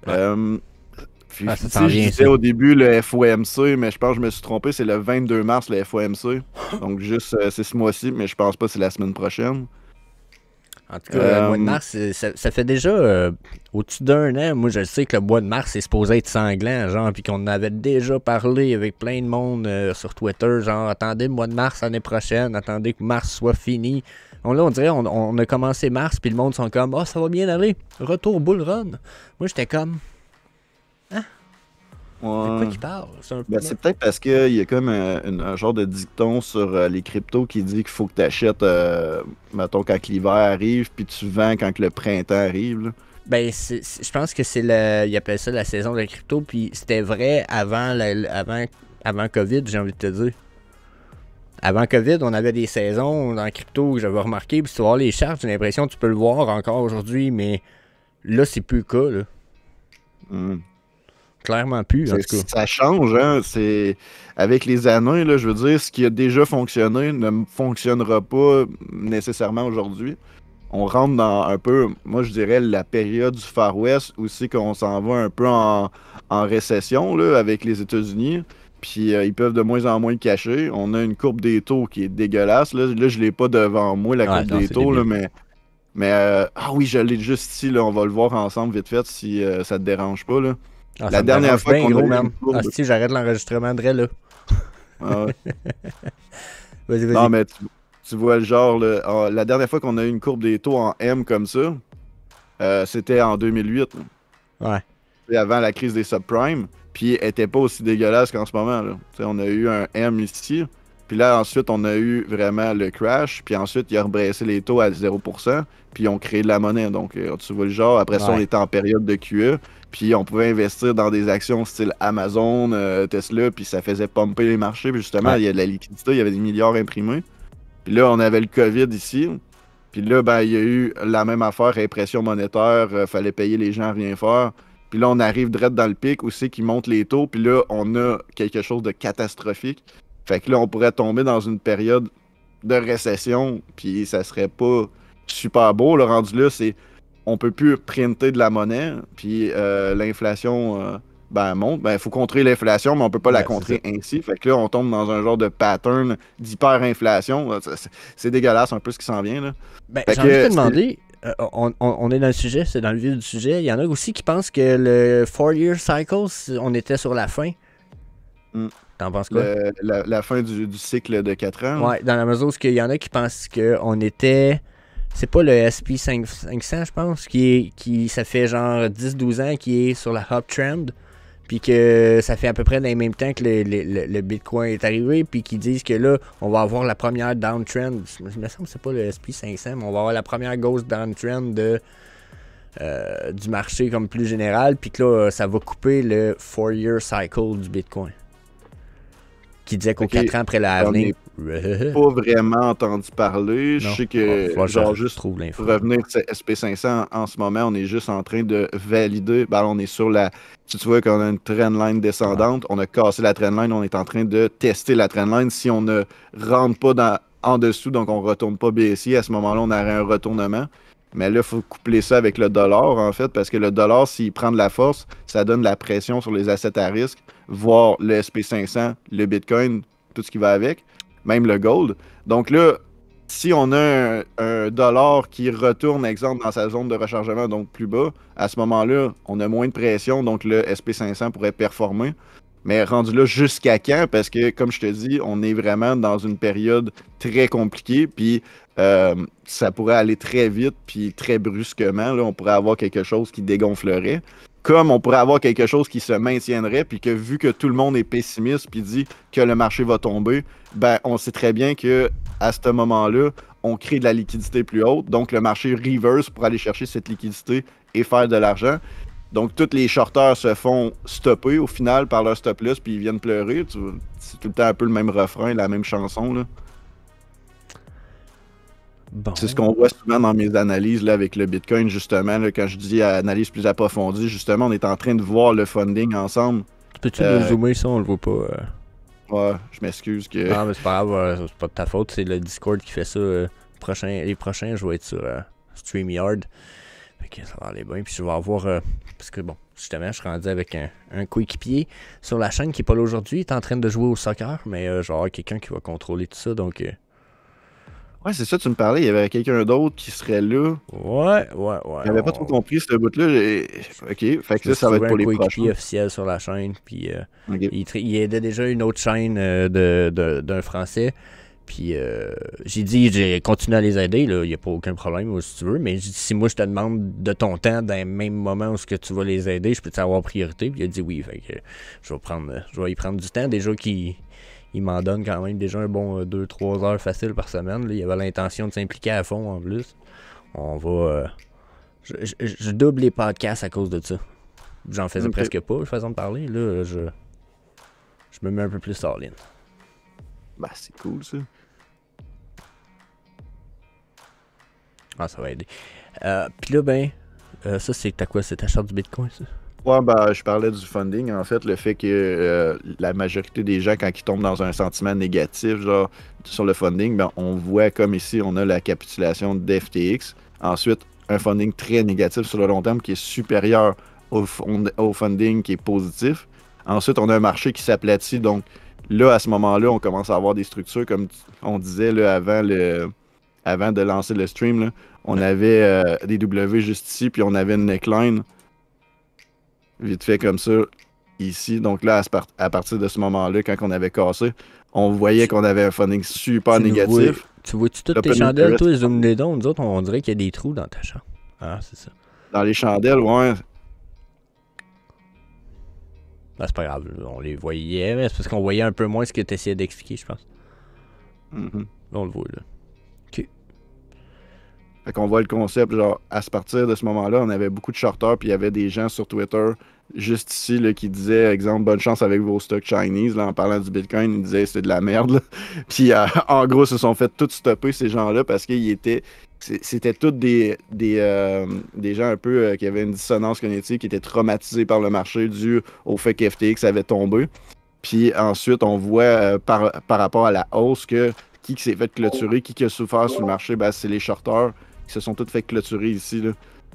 Je disais au début le FOMC, mais je pense que je me suis trompé. C'est le 22 mars, le FOMC. Donc, juste, c'est ce mois-ci, mais je pense pas que c'est la semaine prochaine. En tout cas, le mois de mars, ça fait déjà au-dessus d'un an. Moi, je sais que le mois de mars, c'est supposé être sanglant, genre, puis qu'on avait déjà parlé avec plein de monde sur Twitter, genre, attendez le mois de mars l'année prochaine, attendez que mars soit fini. On dirait, on a commencé mars, puis le monde sont comme, ça va bien aller, retour bull run. Moi, j'étais comme, Ouais. C'est quoi qui parle? C'est peut-être parce qu'il y a comme un genre de dicton sur les cryptos qui dit qu'il faut que tu achètes, mettons, quand l'hiver arrive, puis tu vends quand le printemps arrive. Là. Ben, je pense que c'est ils appellent ça la saison de la crypto, puis c'était vrai avant COVID, j'ai envie de te dire. Avant COVID, on avait des saisons dans la crypto que j'avais remarqué, puis si tu vois les charts, j'ai l'impression que tu peux le voir encore aujourd'hui, mais là, c'est plus le cas, là. Clairement plus, en tout cas. Ça change, hein. C'est... Avec les années, là, je veux dire, ce qui a déjà fonctionné ne fonctionnera pas nécessairement aujourd'hui. On rentre dans un peu, moi je dirais, la période du Far West, aussi qu'on s'en va un peu en récession là, avec les États-Unis. Puis ils peuvent de moins en moins le cacher. On a une courbe des taux qui est dégueulasse. Là je l'ai pas devant moi, la courbe des taux, là, mais ah oui, je l'ai juste ici, là, on va le voir ensemble vite fait si ça te dérange pas. Là. La dernière fois qu'on a eu si j'arrête l'enregistrement de là. Ah ouais. Vas-y. Non, mais tu vois le genre, là, la dernière fois qu'on a eu une courbe des taux en M comme ça, c'était en 2008. Là. Ouais. Avant la crise des subprimes. Puis elle était pas aussi dégueulasse qu'en ce moment. Là. On a eu un M ici. Puis là, ensuite, on a eu vraiment le crash. Puis ensuite, il a rebaissé les taux à 0%. Puis ils ont créé de la monnaie. Donc, tu vois le genre. Après ça, on était en période de QE. Puis on pouvait investir dans des actions style Amazon, Tesla. Puis ça faisait pomper les marchés. Puis justement, il y a de la liquidité. Il y avait des milliards imprimés. Puis là, on avait le COVID ici. Puis là, ben, il y a eu la même affaire, répression monétaire. Fallait payer les gens à rien faire. Puis là, on arrive direct dans le pic aussi qui monte les taux. Puis là, on a quelque chose de catastrophique. Fait que là, on pourrait tomber dans une période de récession, puis ça serait pas super beau. Le rendu là, c'est on peut plus printer de la monnaie, puis l'inflation monte, il faut contrer l'inflation, mais on peut pas la contrer ainsi. Fait que là, on tombe dans un genre de pattern d'hyperinflation. C'est dégueulasse un peu ce qui s'en vient, là. J'ai envie de te demander, on est dans le sujet, c'est dans le vif du sujet. Il y en a aussi qui pensent que le 4-year cycle, on était sur la fin. T'en penses quoi? La fin du cycle de 4 ans. Ouais, dans la mesure où il y en a qui pensent qu'on était... C'est pas le SP500, je pense, ça fait genre 10-12 ans qui est sur la uptrend, puis que ça fait à peu près dans le même temps que le Bitcoin est arrivé, puis qu'ils disent que là, on va avoir la première downtrend. Il me semble que c'est pas le SP500, mais on va avoir la première ghost downtrend du marché comme plus général, puis que là, ça va couper le 4-year cycle du Bitcoin. Qui disait qu'aux 4 ans après la halving. Pas vraiment entendu parler. Je sais que, juste pour revenir sur SP500, en ce moment, on est juste en train de valider. On est sur si tu vois qu'on a une trendline descendante, on a cassé la trendline, on est en train de tester la trendline. Si on ne rentre pas en dessous, donc on ne retourne pas baissier, à ce moment-là, on aurait un retournement. Mais là, il faut coupler ça avec le dollar, en fait, parce que le dollar, s'il prend de la force, ça donne de la pression sur les assets à risque, voire le SP500, le Bitcoin, tout ce qui va avec, même le gold. Donc là, si on a un dollar qui retourne, exemple, dans sa zone de rechargement, donc plus bas, à ce moment-là, on a moins de pression, donc le SP500 pourrait performer. Mais rendu là, jusqu'à quand? Parce que, comme je te dis, on est vraiment dans une période très compliquée, puis ça pourrait aller très vite, puis très brusquement. Là, on pourrait avoir quelque chose qui dégonflerait. Comme on pourrait avoir quelque chose qui se maintiendrait, puis que vu que tout le monde est pessimiste, puis dit que le marché va tomber, on sait très bien que à ce moment-là, on crée de la liquidité plus haute. Donc, le marché reverse pour aller chercher cette liquidité et faire de l'argent. Donc, tous les shorteurs se font stopper au final par leur stop loss, puis ils viennent pleurer. C'est tout le temps un peu le même refrain, la même chanson, là. Bon. C'est ce qu'on voit souvent dans mes analyses là, avec le Bitcoin, justement. Là, quand je dis analyse plus approfondie, justement, on est en train de voir le funding ensemble. Peux-tu nous zoomer ça? On le voit pas. Ouais, je m'excuse. Non, mais c'est pas grave, c'est pas de ta faute. C'est le Discord qui fait ça. Les prochains, je vais être sur StreamYard. Fait que ça va aller bien. Puis je vais avoir... parce que bon, justement, je suis rendu avec un coéquipier sur la chaîne qui est pas là aujourd'hui. Il est en train de jouer au soccer, mais je vais avoir quelqu'un qui va contrôler tout ça, donc... Ouais, c'est ça, tu me parlais, il y avait quelqu'un d'autre qui serait là. Ouais. J'avais pas trop compris ce bout-là. Ok, fait que ça va être pour les prochains. Officiel sur la chaîne, puis il aidait déjà une autre chaîne d'un Français. Puis j'ai continué à les aider, il n'y a pas aucun problème si tu veux, mais si moi je te demande de ton temps dans le même moment où tu vas les aider, je peux t'avoir priorité. Puis il a dit oui, fait que je vais y prendre du temps. Déjà il m'en donne quand même déjà un bon 2-3 heures facile par semaine. Là. Il avait l'intention de s'impliquer à fond en plus. On va... je double les podcasts à cause de ça. J'en faisais presque pas, de façon de parler. Là, je me mets un peu plus all-in. C'est cool ça. Ah, ça va aider. Puis là, ça c'est quoi? C'est ta charte du Bitcoin, ça? Ouais, je parlais du funding, en fait, le fait que la majorité des gens, quand ils tombent dans un sentiment négatif, genre, sur le funding, on voit comme ici, on a la capitulation d'FTX. Ensuite, un funding très négatif sur le long terme qui est supérieur au funding qui est positif. Ensuite, on a un marché qui s'aplatit, donc là, à ce moment-là, on commence à avoir des structures, comme on disait là, avant de lancer le stream, là, on avait des W juste ici, puis on avait une neckline vite fait comme ça, ici. Donc là, à partir de ce moment-là, quand on avait cassé, on voyait qu'on avait un funding super négatif. Tu vois-tu toutes tes chandelles, toi, zoom les dons? Nous autres, on dirait qu'il y a des trous dans ta chambre. Ah, c'est ça. Dans les chandelles, ouais. C'est pas grave, on les voyait, mais c'est parce qu'on voyait un peu moins ce que tu essayais d'expliquer, je pense. Là, on le voit, là. OK. Fait qu'on voit le concept, genre, à partir de ce moment-là, on avait beaucoup de shorters, puis il y avait des gens sur Twitter, juste ici, là, qui disaient, exemple, bonne chance avec vos stocks Chinese, là, en parlant du Bitcoin, ils disaient c'est de la merde, là. Puis, en gros, se sont fait tout stopper, ces gens-là, parce c'était tous des gens un peu qui avaient une dissonance cognitive, qui étaient traumatisés par le marché dû au fait qu'FTX avait tombé. Puis ensuite, on voit par rapport à la hausse que qui s'est fait clôturer, qui a souffert sur le marché, c'est les shorters qui se sont tous fait clôturer ici. Là,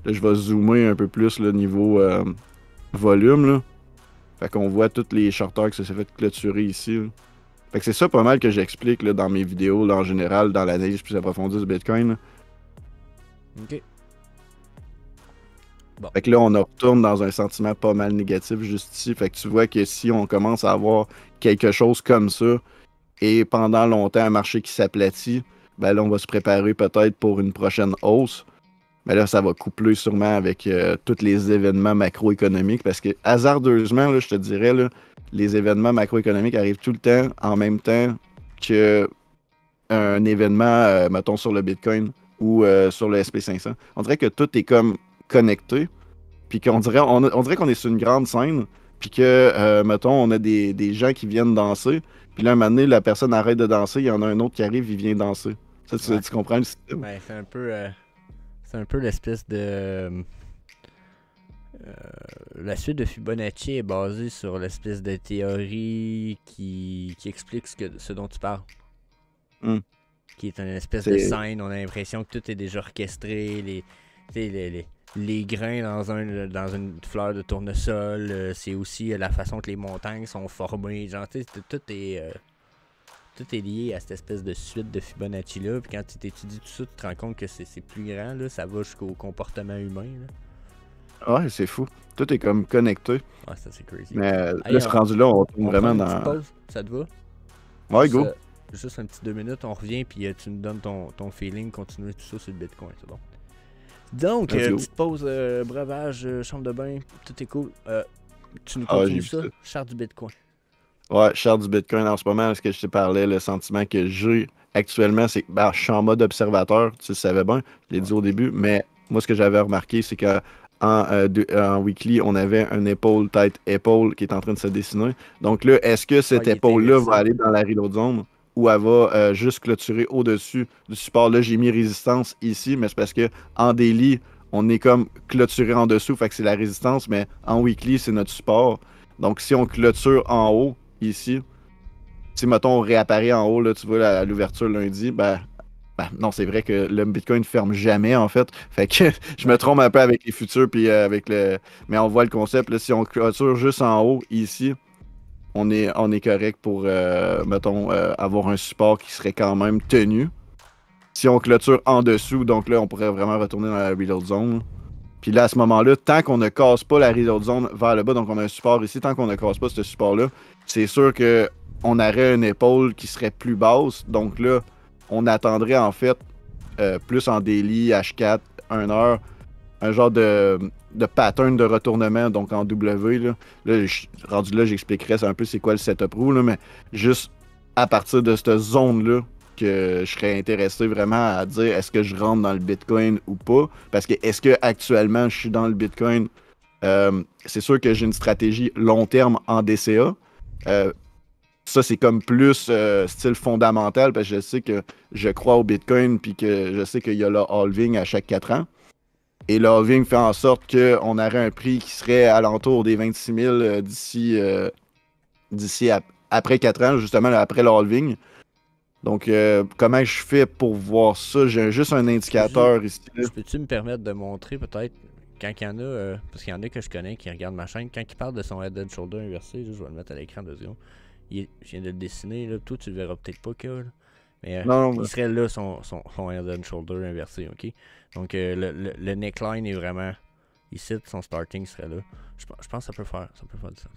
je vais zoomer un peu plus le niveau volume. Là. Fait qu'on voit tous les shorteurs que ça s'est fait clôturer ici. Là. Fait que c'est ça pas mal que j'explique là, dans mes vidéos, là, en général, dans l'analyse plus approfondie du Bitcoin. Là. Ok. Bon. Fait que là, on retourne dans un sentiment pas mal négatif juste ici. Fait que tu vois que si on commence à avoir quelque chose comme ça, et pendant longtemps un marché qui s'aplatit, ben là, on va se préparer peut-être pour une prochaine hausse. Mais là, ça va coupler sûrement avec tous les événements macroéconomiques. Parce que, hasardeusement, là, je te dirais, là, les événements macroéconomiques arrivent tout le temps en même temps que un événement, mettons, sur le Bitcoin ou sur le SP500. On dirait que tout est comme connecté. Puis qu'on dirait, on dirait qu'on est sur une grande scène. Puis que, mettons, on a des gens qui viennent danser. Puis là, un moment donné, la personne arrête de danser. Il y en a un autre qui arrive, il vient danser. Ça, tu comprends le système? Ben, c'est un peu l'espèce de... la suite de Fibonacci est basée sur l'espèce de théorie qui explique ce dont tu parles. Mm. Qui est une espèce de scène. On a l'impression que tout est déjà orchestré. Les grains dans une fleur de tournesol. C'est aussi la façon que les montagnes sont formées. Genre, tout est lié à cette espèce de suite de Fibonacci-là. Puis quand tu étudies tout ça, tu te rends compte que c'est plus grand. Là. Ça va jusqu'au comportement humain. Là. Ouais, c'est fou. Tout est comme connecté. Ouais, ça c'est crazy. Mais là, ce rendu-là, on tombe vraiment prend une dans... petite pause, ça te va? Ouais, go. Juste un petit 2 minutes, on revient, puis tu nous donnes ton feeling, continuer tout ça sur le Bitcoin, c'est bon. Donc, petite pause, breuvage, chambre de bain, tout est cool. Tu nous continues ça? Charte du Bitcoin. Ouais, charte du Bitcoin en ce moment, ce que je te parlais, le sentiment que j'ai actuellement, c'est que je suis en mode observateur, tu le savais bien, je l'ai dit au début, mais moi, ce que j'avais remarqué, c'est qu'en weekly, on avait un épaule, tête, épaule qui est en train de se dessiner. Donc là, est-ce que cette épaule-là va aller dans la reload zone ou elle va juste clôturer au-dessus du support? Là, j'ai mis résistance ici, mais c'est parce que en daily, on est comme clôturé en dessous, fait que c'est la résistance, mais en weekly, c'est notre support. Donc, si on clôture en haut, ici, si, mettons, on réapparaît en haut, là, tu vois, à l'ouverture lundi, non, c'est vrai que le Bitcoin ne ferme jamais, en fait. Fait que je me trompe un peu avec les futurs, puis avec le... Mais on voit le concept, là, si on clôture juste en haut, ici, on est correct pour, mettons, avoir un support qui serait quand même tenu. Si on clôture en dessous, donc là, on pourrait vraiment retourner dans la reload zone. Puis là, à ce moment-là, tant qu'on ne casse pas la reload zone vers le bas, donc on a un support ici, tant qu'on ne casse pas ce support-là, c'est sûr qu'on aurait une épaule qui serait plus basse. Donc là, on attendrait en fait plus en daily, H4, 1 heure, un genre de pattern de retournement, donc en W. Là rendu là, j'expliquerai un peu c'est quoi le setup rule, là, mais juste à partir de cette zone-là, que je serais intéressé vraiment à dire est-ce que je rentre dans le Bitcoin ou pas. Parce que est-ce que actuellement je suis dans le Bitcoin? C'est sûr que j'ai une stratégie long terme en DCA. Ça, c'est comme plus style fondamental parce que je sais que je crois au Bitcoin puis que je sais qu'il y a le halving à chaque 4 ans. Et le halving fait en sorte qu'on aurait un prix qui serait alentour des 26 000 d'ici après 4 ans, justement après le halving. Donc, comment je fais pour voir ça? J'ai juste un indicateur ici. Peux-tu me permettre de montrer peut-être quand il y en a, parce qu'il y en a que je connais qui regardent ma chaîne, quand il parle de son head and shoulder inversé, je vais le mettre à l'écran 2 secondes. Je viens de le dessiner, là. Toi tu le verras peut-être pas, K, mais il serait là son head and shoulder inversé, ok? Donc le neckline est vraiment ici, son starting serait là. Je pense que ça peut faire du sens.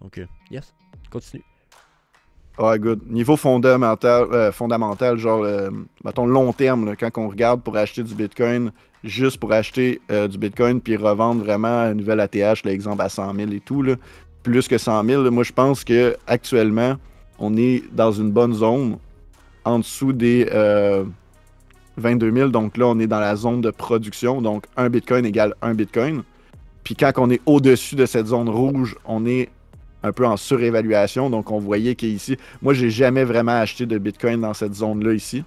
Donc, yes, continue. Ouais, good. Niveau fondamental, genre, mettons long terme, là, quand on regarde pour acheter du Bitcoin, juste pour acheter du Bitcoin puis revendre vraiment un nouvel ATH, l'exemple à 100 000 et tout, là, plus que 100 000, là, moi je pense que actuellement on est dans une bonne zone en dessous des 22 000. Donc là, on est dans la zone de production. Donc, un Bitcoin égale un Bitcoin. Puis quand on est au-dessus de cette zone rouge, on est un peu en surévaluation. Donc, on voyait qu'ici, moi, j'ai jamais vraiment acheté de Bitcoin dans cette zone-là ici.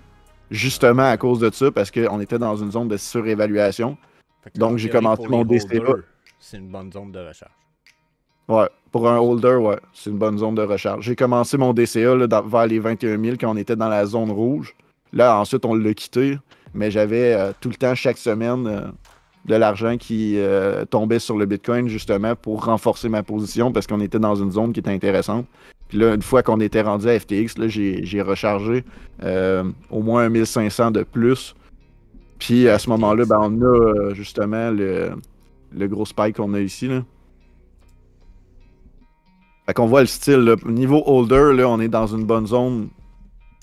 Justement à cause de ça, parce qu'on était dans une zone de surévaluation. Donc, j'ai commencé mon DCA. C'est une bonne zone de recharge. Ouais, pour un holder, ouais, c'est une bonne zone de recharge. J'ai commencé mon DCA là, vers les 21 000 quand on était dans la zone rouge. Là, ensuite, on l'a quitté, mais j'avais tout le temps, chaque semaine, de l'argent qui tombait sur le Bitcoin justement pour renforcer ma position parce qu'on était dans une zone qui était intéressante. Puis là, une fois qu'on était rendu à FTX, là, j'ai rechargé au moins 1500 de plus. Puis à ce moment-là, ben, on a justement le gros spike qu'on a ici. Là. Fait qu'on voit le style. Là. Niveau holder, là, on est dans une bonne zone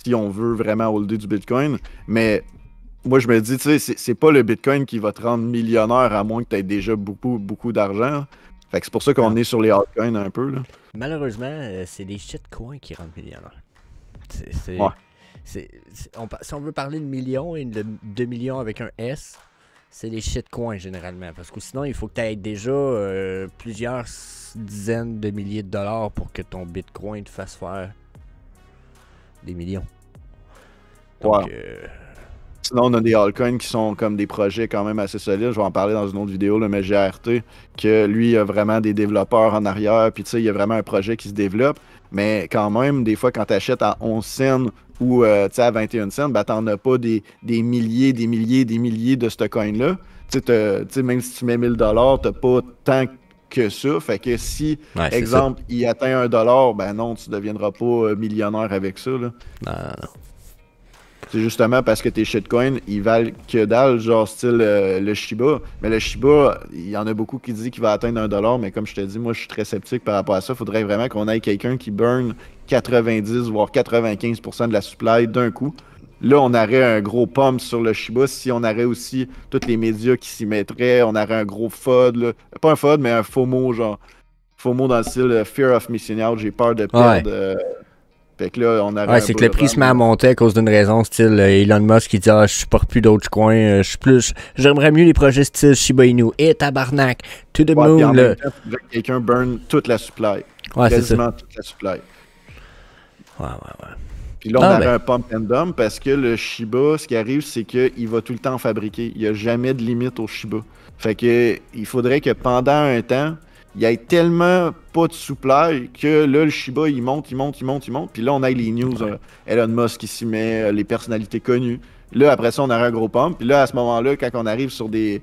si on veut vraiment holder du Bitcoin. Mais moi, je me dis, tu sais, c'est pas le Bitcoin qui va te rendre millionnaire à moins que tu aies déjà beaucoup, beaucoup d'argent. Fait que c'est pour ça qu'on est sur les altcoins un peu. Là. Malheureusement, c'est les shitcoins qui rendent millionnaire. Ouais. Si on veut parler de millions et de millions avec un S, c'est les shitcoins généralement. Parce que sinon, il faut que tu aies déjà plusieurs dizaines de milliers de dollars pour que ton Bitcoin te fasse faire des millions. Donc, ouais. Sinon, on a des altcoins qui sont comme des projets quand même assez solides. Je vais en parler dans une autre vidéo, mais GRT, que lui, il a vraiment des développeurs en arrière, puis tu sais, il y a vraiment un projet qui se développe. Mais quand même, des fois, quand tu achètes à 11 cents ou à 21 cents, ben, t'en as pas des milliers de ce coin-là. Tu sais, même si tu mets 1000$, t'as pas tant que ça. Fait que si, exemple, il atteint $1, ben non, tu deviendras pas millionnaire avec ça. Là. Non. C'est justement parce que tes shitcoins, ils valent que dalle, genre style le Shiba. Mais le Shiba, il y en a beaucoup qui disent qu'il va atteindre $1, mais comme je te dis, moi je suis très sceptique par rapport à ça. Il faudrait vraiment qu'on ait quelqu'un qui burn 90 voire 95% de la supply d'un coup. Là, on aurait un gros pump sur le Shiba. Si on aurait aussi tous les médias qui s'y mettraient, on aurait un gros FOD. Là. Pas un FOD, mais un FOMO, genre. FOMO dans le style Fear of Missing Out, j'ai peur de perdre. Fait que là, on a c'est que le prix se met à monter à cause d'une raison, style Elon Musk qui dit je supporte plus d'autres coins, j'aimerais mieux les projets style Shiba Inu. Et tabarnak, to the moon. Là. Quelqu'un burn toute la supply. Ouais, c'est ça. Quasiment toute la supply. Ouais. Puis là, on aurait un pump and dump parce que le Shiba, ce qui arrive, c'est qu'il va tout le temps fabriquer. Il n'y a jamais de limite au Shiba. Fait que il faudrait que pendant un temps, il y a tellement pas de supply que là, le Shiba, il monte. Puis là, on a les news. Elon Musk qui s'y met, les personnalités connues. Là, après ça, on aurait un gros pump. Puis là, à ce moment-là, quand on arrive sur des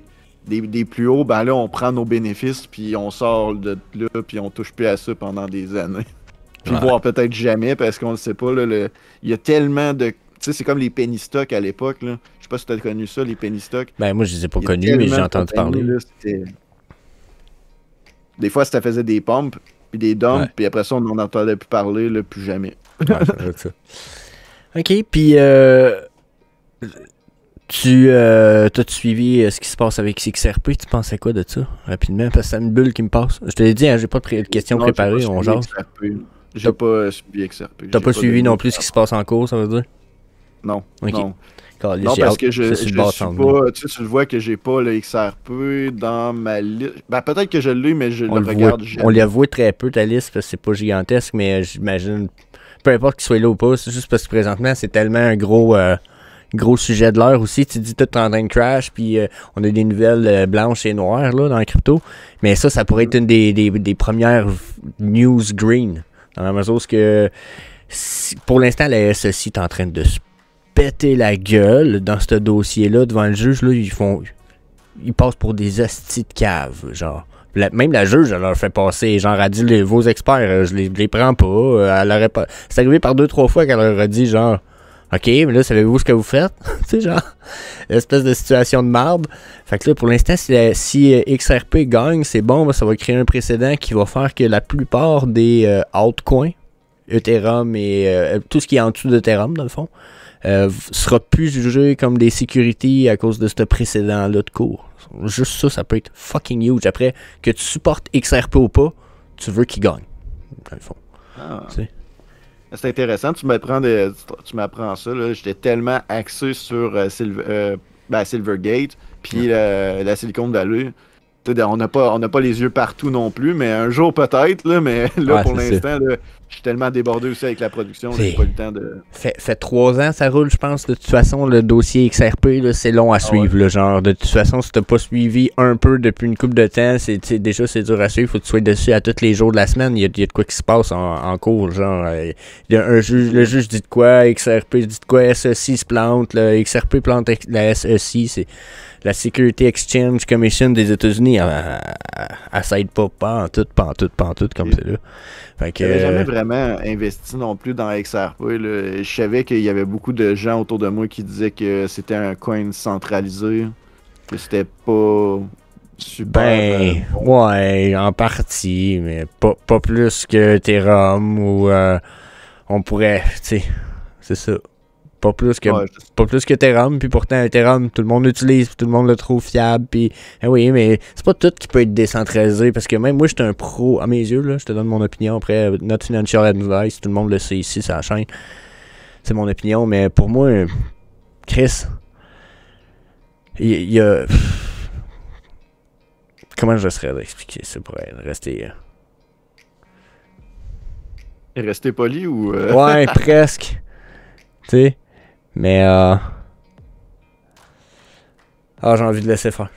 plus hauts, ben là, on prend nos bénéfices, puis on sort de là, puis on touche plus à ça pendant des années. Puis voire peut-être jamais, parce qu'on ne sait pas. Là, il y a tellement de... Tu sais, c'est comme les penny stocks à l'époque. Je sais pas si tu as connu ça, les penny stocks. Ben, moi, je les ai pas connus, mais j'ai entendu parler. Là, des fois, ça faisait des pompes, puis des dumps, puis après ça, on n'en entendait plus parler, là, plus jamais. Ça. OK, puis t'as-tu suivi ce qui se passe avec XRP? Tu pensais quoi de ça, rapidement? Parce que c'est une bulle qui me passe. Je te l'ai dit, j'ai pas de questions préparées, on jase. J'ai pas suivi XRP. T'as pas suivi non plus ce qui se passe en cours, ça veut dire? Non, non. Non, parce que je suis pas... Tu sais, tu vois que j'ai pas le XRP dans ma liste. Ben, peut-être que je l'ai, mais je le regarde jamais. On l'avoue très peu, ta liste, parce que c'est pas gigantesque, mais j'imagine... Peu importe qu'il soit là ou pas, c'est juste parce que présentement, c'est tellement un gros sujet de l'heure aussi. Tu dis tout est en train de crash, puis on a des nouvelles blanches et noires là, dans la crypto. Mais ça pourrait être une des premières news green. Dans la mesure que pour l'instant, la SEC est en train de se péter la gueule dans ce dossier-là devant le juge. Là, ils passent pour des hosties de cave, genre. Même la juge, elle leur fait passer, genre, elle dit, vos experts, je les prends pas. Elle aurait pas. C'est arrivé par 2-3 fois qu'elle leur a dit, genre, OK, mais là, savez-vous ce que vous faites? Tu sais, genre, espèce de situation de marde. Fait que là, pour l'instant, si XRP gagne, c'est bon, ça va créer un précédent qui va faire que la plupart des altcoins, Ethereum et tout ce qui est en dessous d'Ethereum, dans le fond, sera plus jugé comme des securities à cause de ce précédent-là de cours. Juste ça peut être fucking huge. Après, que tu supportes XRP ou pas, tu veux qu'il gagne, dans le fond. C'est intéressant, tu m'apprends ça. J'étais tellement axé sur Silvergate, puis la Silicon Valley. On n'a pas les yeux partout non plus, mais un jour peut-être, là, mais là, pour l'instant, je suis tellement débordé aussi avec la production, j'ai pas le temps de... Fait 3 ans, ça roule, je pense. De toute façon, le dossier XRP, là, c'est long à suivre. Là, genre, de toute façon, si t'as pas suivi un peu depuis une couple de temps, déjà, c'est dur à suivre. Faut que tu sois dessus à tous les jours de la semaine. Il y a de quoi qui se passe en cours. Genre, il y a le juge dit de quoi, XRP dit de quoi, SEC se plante, XRP plante la SEC. la Security Exchange Commission des États-Unis, elle s'aide pas en tout comme c'est là. Fait que, j'avais jamais vraiment investi non plus dans XRP. Là. Je savais qu'il y avait beaucoup de gens autour de moi qui disaient que c'était un coin centralisé, que c'était pas super. Ben, ouais, en partie, mais pas plus que Ethereum ou on pourrait, tu sais, c'est ça. Pas plus que Ethereum, puis pourtant Ethereum, tout le monde l'utilise, puis tout le monde le trouve fiable, puis oui, mais c'est pas tout qui peut être décentralisé, parce que même moi, j'étais un pro, à mes yeux, là, je te donne mon opinion, après, not financial advice, tout le monde le sait ici, ça chaîne, c'est mon opinion, mais pour moi, Chris, il y a... Comment je serais d'expliquer ça pour rester... Rester poli ou... Ouais, presque, tu sais. Mais j'ai envie de laisser faire.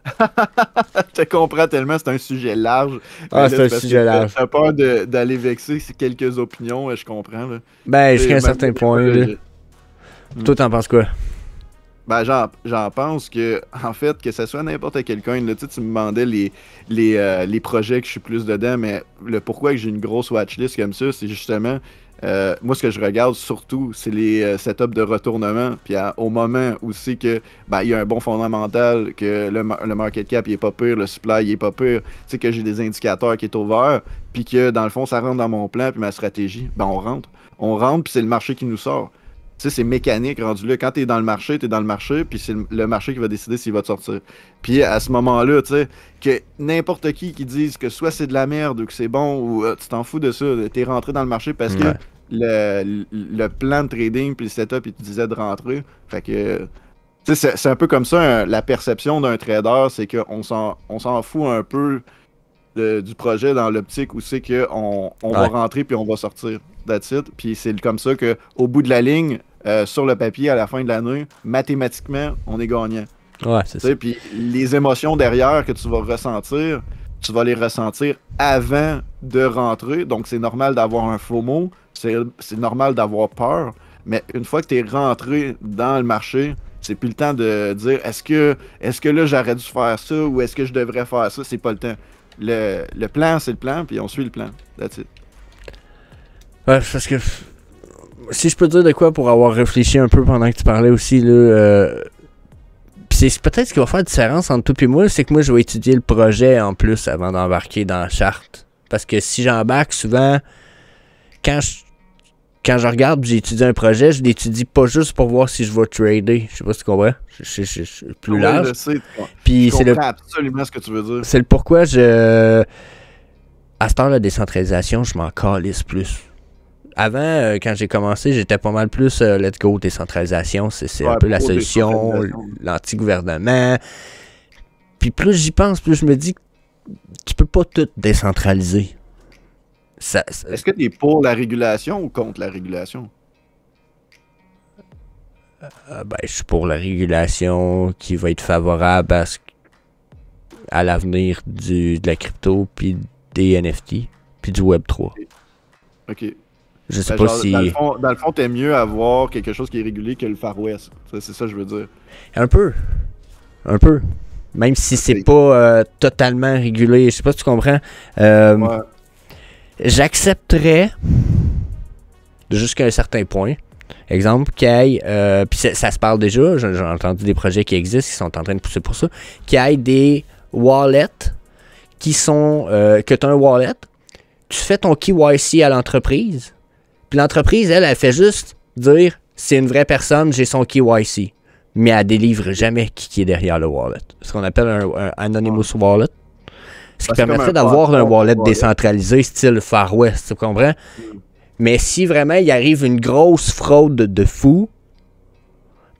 Je te comprends tellement, c'est un sujet large. C'est un sujet large. T'as peur d'aller vexer quelques opinions, je comprends. Là. Ben, jusqu'à un certain point. Là. Toi, t'en penses quoi? Ben, j'en pense que, en fait, que ça soit n'importe quel coin, là, tu me demandais les projets que je suis plus dedans, mais le pourquoi que j'ai une grosse watchlist comme ça, c'est justement... moi, ce que je regarde surtout, c'est les setups de retournement. Puis au moment où c'est que il y a un bon fondamental, que le market cap il est pas pire, le supply il est pas pire, tu sais que j'ai des indicateurs qui est ouvert, puis que dans le fond ça rentre dans mon plan puis ma stratégie, on rentre puis c'est le marché qui nous sort. Tu sais, c'est mécanique rendu là. Quand t'es dans le marché, puis c'est le marché qui va décider s'il va te sortir. Puis à ce moment-là, tu sais, que n'importe qui dise que soit c'est de la merde ou que c'est bon, ou tu t'en fous de ça, t'es rentré dans le marché parce que le plan de trading puis le setup, il te disait de rentrer. Fait que, tu sais, c'est un peu comme ça, la perception d'un trader, c'est qu'on s'en fout un peu du projet dans l'optique où c'est qu'on va rentrer puis on va sortir. That's it. Puis c'est comme ça qu'au bout de la ligne, sur le papier, à la fin de l'année, mathématiquement, on est gagnant. Ouais, c'est ça. Puis les émotions derrière que tu vas ressentir, tu vas les ressentir avant de rentrer. Donc c'est normal d'avoir un FOMO, c'est normal d'avoir peur. Mais une fois que tu es rentré dans le marché, c'est plus le temps de dire est-ce que là j'aurais dû faire ça ou est-ce que je devrais faire ça? C'est pas le temps. Le plan, c'est le plan, puis on suit le plan. That's it. Ouais, parce que si je peux dire de quoi pour avoir réfléchi un peu pendant que tu parlais aussi, là, pis c'est peut-être ce qui va faire la différence entre toi et moi, c'est que moi je vais étudier le projet en plus avant d'embarquer dans la charte. Parce que si j'embarque souvent, quand je regarde et j'étudie un projet, je l'étudie pas juste pour voir si je vais trader. Je sais pas si tu comprends. Je suis plus large. Je sais. Puis je comprends absolument ce que tu veux dire. C'est le pourquoi à cette heure la décentralisation, je m'en calisse plus. Avant, quand j'ai commencé, j'étais pas mal plus let's go décentralisation. C'est un peu la solution, l'anti-gouvernement. Puis plus j'y pense, plus je me dis que tu peux pas tout décentraliser. Est-ce que tu es pour la régulation ou contre la régulation? Je suis pour la régulation qui va être favorable à l'avenir de la crypto, puis des NFT, puis du Web3. OK. Je sais pas si... Dans le fond, t'aimes mieux avoir quelque chose qui est régulé que le Far West. C'est ça que je veux dire. Un peu. Même si c'est pas totalement régulé. Je sais pas si tu comprends. Ouais. J'accepterais jusqu'à un certain point. Exemple, qu'il y ait... puis ça se parle déjà. J'ai entendu des projets qui existent, qui sont en train de pousser pour ça. Qu'il y ait des wallets qui sont... que tu as un wallet. Tu fais ton KYC à l'entreprise. Puis l'entreprise, elle fait juste dire c'est une vraie personne, j'ai son KYC. Mais elle délivre jamais qui est derrière le wallet. Ce qu'on appelle un Anonymous Wallet. Ce qui permettrait d'avoir un wallet décentralisé style Far West, tu comprends? Mais si vraiment il arrive une grosse fraude de fou,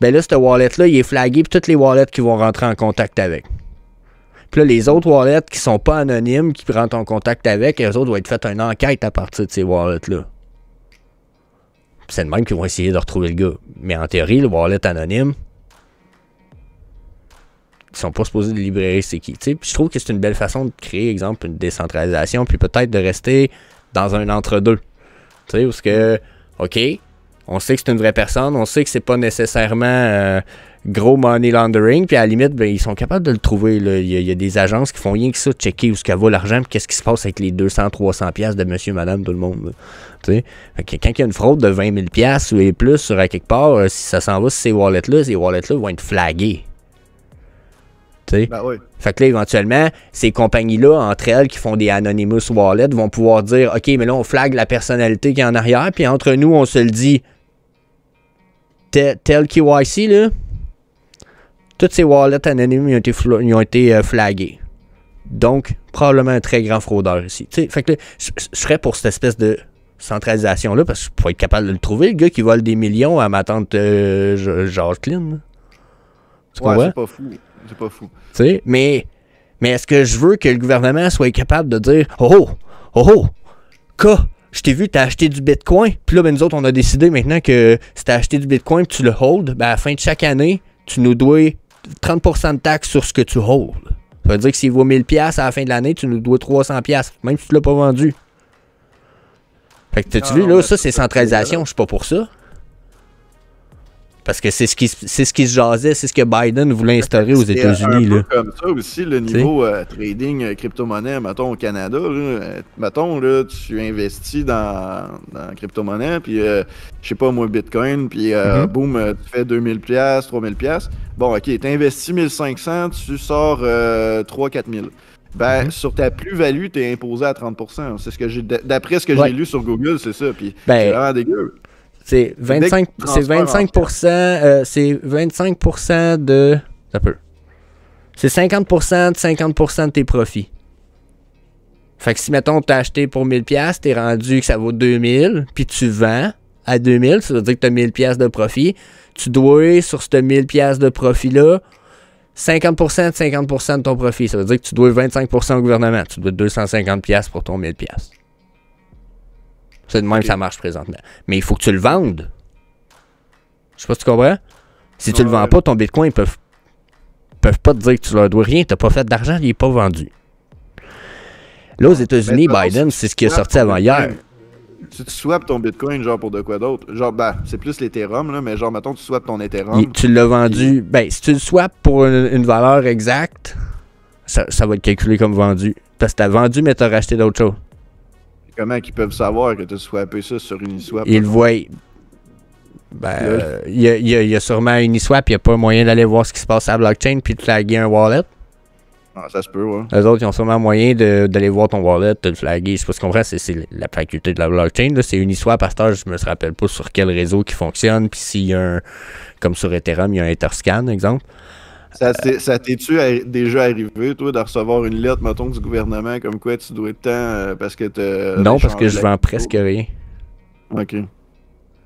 ben là, ce wallet-là, il est flagué, puis toutes les wallets qui vont rentrer en contact avec. Puis là, les autres wallets qui sont pas anonymes, qui rentrent en contact avec, eux autres vont être fait une enquête à partir de ces wallets-là. C'est le même qu'ils vont essayer de retrouver le gars. Mais en théorie, le wallet anonyme, ils sont pas supposés de libérer c'est qui. Puis je trouve que c'est une belle façon de créer, exemple, une décentralisation, puis peut-être de rester dans un entre-deux. Tu sais, parce que, OK, on sait que c'est une vraie personne, on sait que c'est pas nécessairement gros money laundering, puis à la limite, ben, ils sont capables de le trouver. Là. Il y a des agences qui font rien que ça, checker où ce va l'argent, puis qu'est-ce qui se passe avec les 200-300$ de monsieur, madame, tout le monde. Fait que quand il y a une fraude de 20 000$ ou plus sur quelque part, si ça s'en va sur ces wallets-là vont être flagués. Ben oui. Fait que là, éventuellement, ces compagnies-là, entre elles, qui font des Anonymous Wallets, vont pouvoir dire, OK, mais là, on flague la personnalité qui est en arrière, puis entre nous, on se le dit, tel KYC, là, toutes ces wallets anonymes, ils ont été flagués. Donc, probablement un très grand fraudeur ici. Fait que là, je serais pour cette espèce de centralisation-là, parce que pour être capable de le trouver, le gars qui vole des millions à ma tante Jacqueline. Tu comprends? C'est pas fou. C'est pas fou. Mais est-ce que je veux que le gouvernement soit capable de dire je t'ai vu, t'as acheté du Bitcoin, puis là, ben, nous autres, on a décidé maintenant que si t'as acheté du Bitcoin puis tu le hold, ben, à la fin de chaque année, tu nous dois 30% de taxes sur ce que tu hold. Ça veut dire que s'il vaut 1000$ à la fin de l'année, tu nous dois 300$, même si tu l'as pas vendu. Fait que t'as-tu vu, là, ça, c'est centralisation, je suis pas pour ça. Parce que c'est ce qui se jasait, c'est ce que Biden voulait instaurer aux États-Unis. C'est un peu comme ça aussi, le niveau trading crypto-monnaie, mettons au Canada. Mettons, là, tu investis dans crypto-monnaie, puis je sais pas moi, Bitcoin, puis boum, tu fais 2000$, 3000$. Bon, ok, tu investis 1500, tu sors 3-4000$. Ben, sur ta plus-value, tu es imposé à 30%. C'est ce que j'ai d'après ce que j'ai lu sur Google, c'est ça. Puis c'est vraiment dégueu. C'est 25% de... Ça peut. C'est 50% de 50% de tes profits. Fait que si, mettons, tu as acheté pour 1000$, t'es rendu que ça vaut 2000$, puis tu vends à 2000$, ça veut dire que tu as 1000$ de profit. Tu dois, sur ce 1000$ de profit-là, 50% de 50% de ton profit. Ça veut dire que tu dois 25% au gouvernement. Tu dois 250$ pour ton 1000$. C'est de même que ça marche présentement. Mais il faut que tu le vendes. Je sais pas si tu comprends. Si tu le vends pas, ton Bitcoin, ils peuvent pas te dire que tu leur dois rien. Tu n'as pas fait d'argent, il n'est pas vendu. Là, aux États-Unis, Biden, c'est ce qui est sorti avant hier. Si tu swaps ton Bitcoin, genre pour de quoi d'autre, genre, ben, c'est plus l'Ethereum, là, mais genre, mettons, tu swaps ton Ethereum. Tu l'as vendu. Ben, si tu le swaps pour une valeur exacte, ça va être calculé comme vendu. Parce que tu as vendu, mais tu as racheté d'autres choses. Comment ils peuvent savoir que tu as swappé ça sur Uniswap? Ils le voient. Ben, il y a sûrement Uniswap, il n'y a pas moyen d'aller voir ce qui se passe à la blockchain puis de flaguer un wallet. Ah, ça se peut, ouais. Eux autres, ils ont sûrement moyen d'aller voir ton wallet, de le flaguer. Je sais pas si tu comprends, c'est la faculté de la blockchain. C'est Uniswap, à cette heure, je me rappelle pas sur quel réseau qui fonctionne, puis s'il y a un, comme sur Ethereum, il y a un Etherscan, exemple. Ça t'es-tu déjà arrivé, toi, de recevoir une lettre, mettons, du gouvernement, comme quoi tu dois être temps parce que t'as... Non, parce que je vends presque rien. OK.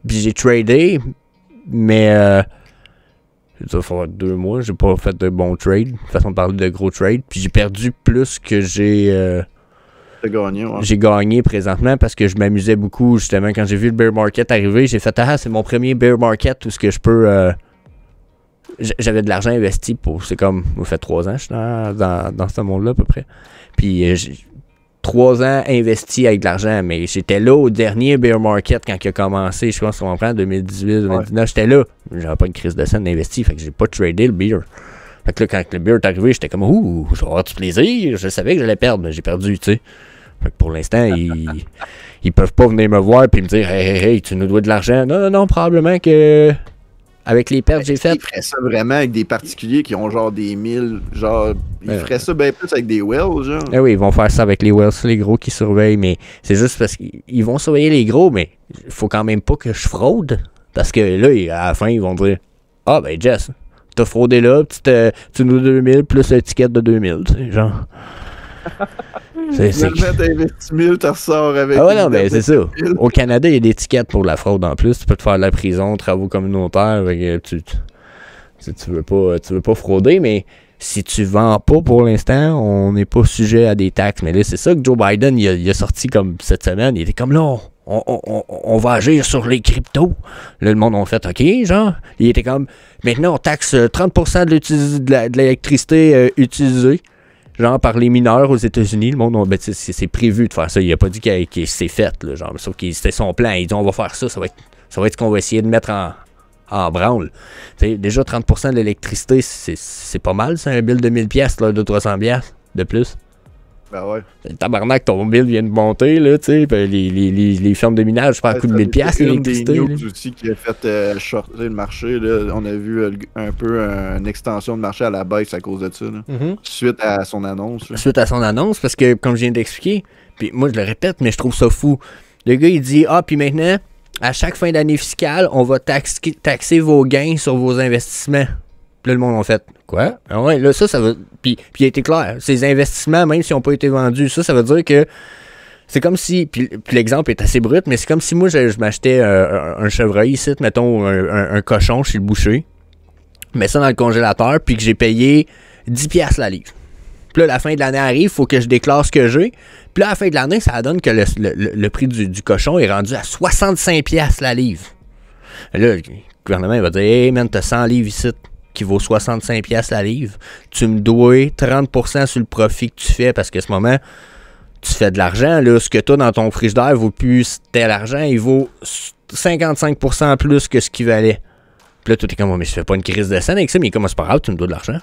Puis j'ai tradé, mais ça fait 2 mois, j'ai pas fait de bons trades, façon de parler de gros trades, puis j'ai perdu plus que j'ai... T'as gagné, ouais. J'ai gagné présentement parce que je m'amusais beaucoup, justement, quand j'ai vu le bear market arriver, j'ai fait « Ah, c'est mon premier bear market, tout ce que je peux... J'avais de l'argent investi pour... C'est comme... Ça fait 3 ans je suis dans ce monde-là, à peu près. Puis, j'ai 3 ans investi avec de l'argent, mais j'étais là au dernier bear market quand il a commencé, je pense qu'on prend 2018, 2019, j'étais là. J'avais pas une crise de scène d'investi, fait que j'ai pas tradé le beer. Fait que là, quand le beer est arrivé, j'étais comme « Ouh, je vais avoir du plaisir. » Je savais que j'allais perdre, mais j'ai perdu, tu sais. Fait que pour l'instant, ils peuvent pas venir me voir et me dire « Hey, tu nous dois de l'argent. » Non, probablement que... Avec les pertes que j'ai faites. Ils feraient ça vraiment avec des particuliers qui ont genre des 1000, genre, ils feraient ça bien plus avec des whales, genre. Eh oui, ils vont faire ça avec les whales, les gros qui surveillent, mais c'est juste parce qu'ils vont surveiller les gros, mais il faut quand même pas que je fraude, parce que là, à la fin, ils vont dire « Ah, ben Jess, t'as fraudé là, tu nous 2000 plus l'étiquette de 2000, tu sais, genre. » Finalement, t'as investi 1000, t'en ressors avec... Ah ouais, non, mais c'est ça. Au Canada, il y a des étiquettes pour la fraude en plus. Tu peux te faire de la prison, travaux communautaires. Tu veux pas frauder, mais si tu vends pas pour l'instant, on n'est pas sujet à des taxes. Mais là, c'est ça que Joe Biden, il a sorti comme cette semaine. Il était comme là, on va agir sur les cryptos. Là, le monde a fait OK, genre. Il était comme, maintenant, on taxe 30% de l'électricité utilisée. Genre par les mineurs aux États-Unis, le monde, ben, c'est prévu de faire ça. Il a pas dit que c'est fait, là, genre, sauf que c'était son plan. Il dit on va faire ça, ça va être ce qu'on va essayer de mettre en branle. T'sais, déjà 30% de l'électricité, c'est pas mal, c'est un bill de 1000$, là, de 300$ de plus. Ben ouais. Tabarnak, ton bill vient de monter, là, tu sais, les firmes de minage, je parle à coup de 1000$ l'électricité. Une des news aussi qui a fait shorter le marché, là, on a vu un peu une extension de marché à la baisse à cause de ça, là, suite à son annonce. Là. Suite à son annonce, parce que, comme je viens d'expliquer, puis moi je le répète, mais je trouve ça fou. Le gars, il dit, puis maintenant, à chaque fin d'année fiscale, on va taxer vos gains sur vos investissements. Puis là, le monde en fait, quoi? Ah ouais, là, ça veut... Puis il a été clair, ces investissements, même s'ils n'ont pas été vendus, ça veut dire que c'est comme si... Puis l'exemple est assez brut, mais c'est comme si moi, je m'achetais un chevreuil ici, mettons, un cochon chez le boucher, mets ça dans le congélateur, puis que j'ai payé 10$ la livre. Puis là, la fin de l'année arrive, il faut que je déclare ce que j'ai. Puis là, à la fin de l'année, ça donne que le prix du cochon est rendu à 65$ la livre. Et là, le gouvernement il va dire, hey man, t'as 100 livres ici qui vaut 65$ la livre. Tu me dois 30% sur le profit que tu fais parce qu'à ce moment, tu fais de l'argent. Là, ce que tu as dans ton frigidaire vaut plus tel argent, il vaut 55% plus que ce qu'il valait. Puis là, tout est comme, mais je fais pas une crise de scène avec ça, mais comment c'est pas grave, tu me dois de l'argent.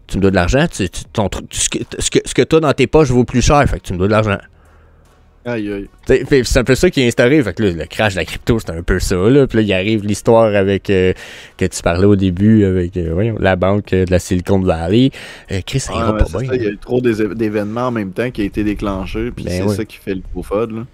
Tu me dois de l'argent, ce que tu as dans tes poches vaut plus cher, fait que tu me dois de l'argent. Aïe, aïe. C'est un peu ça qui est instauré. Fait que là, le crash de la crypto, c'est un peu ça. Là. Puis là, il arrive l'histoire avec que tu parlais au début avec la banque de la Silicon Valley. Chris, ça ira pas bien. Il y a eu trop d'événements en même temps qui ont été déclenchés. Puis c'est ça qui fait le gros FUD. Là.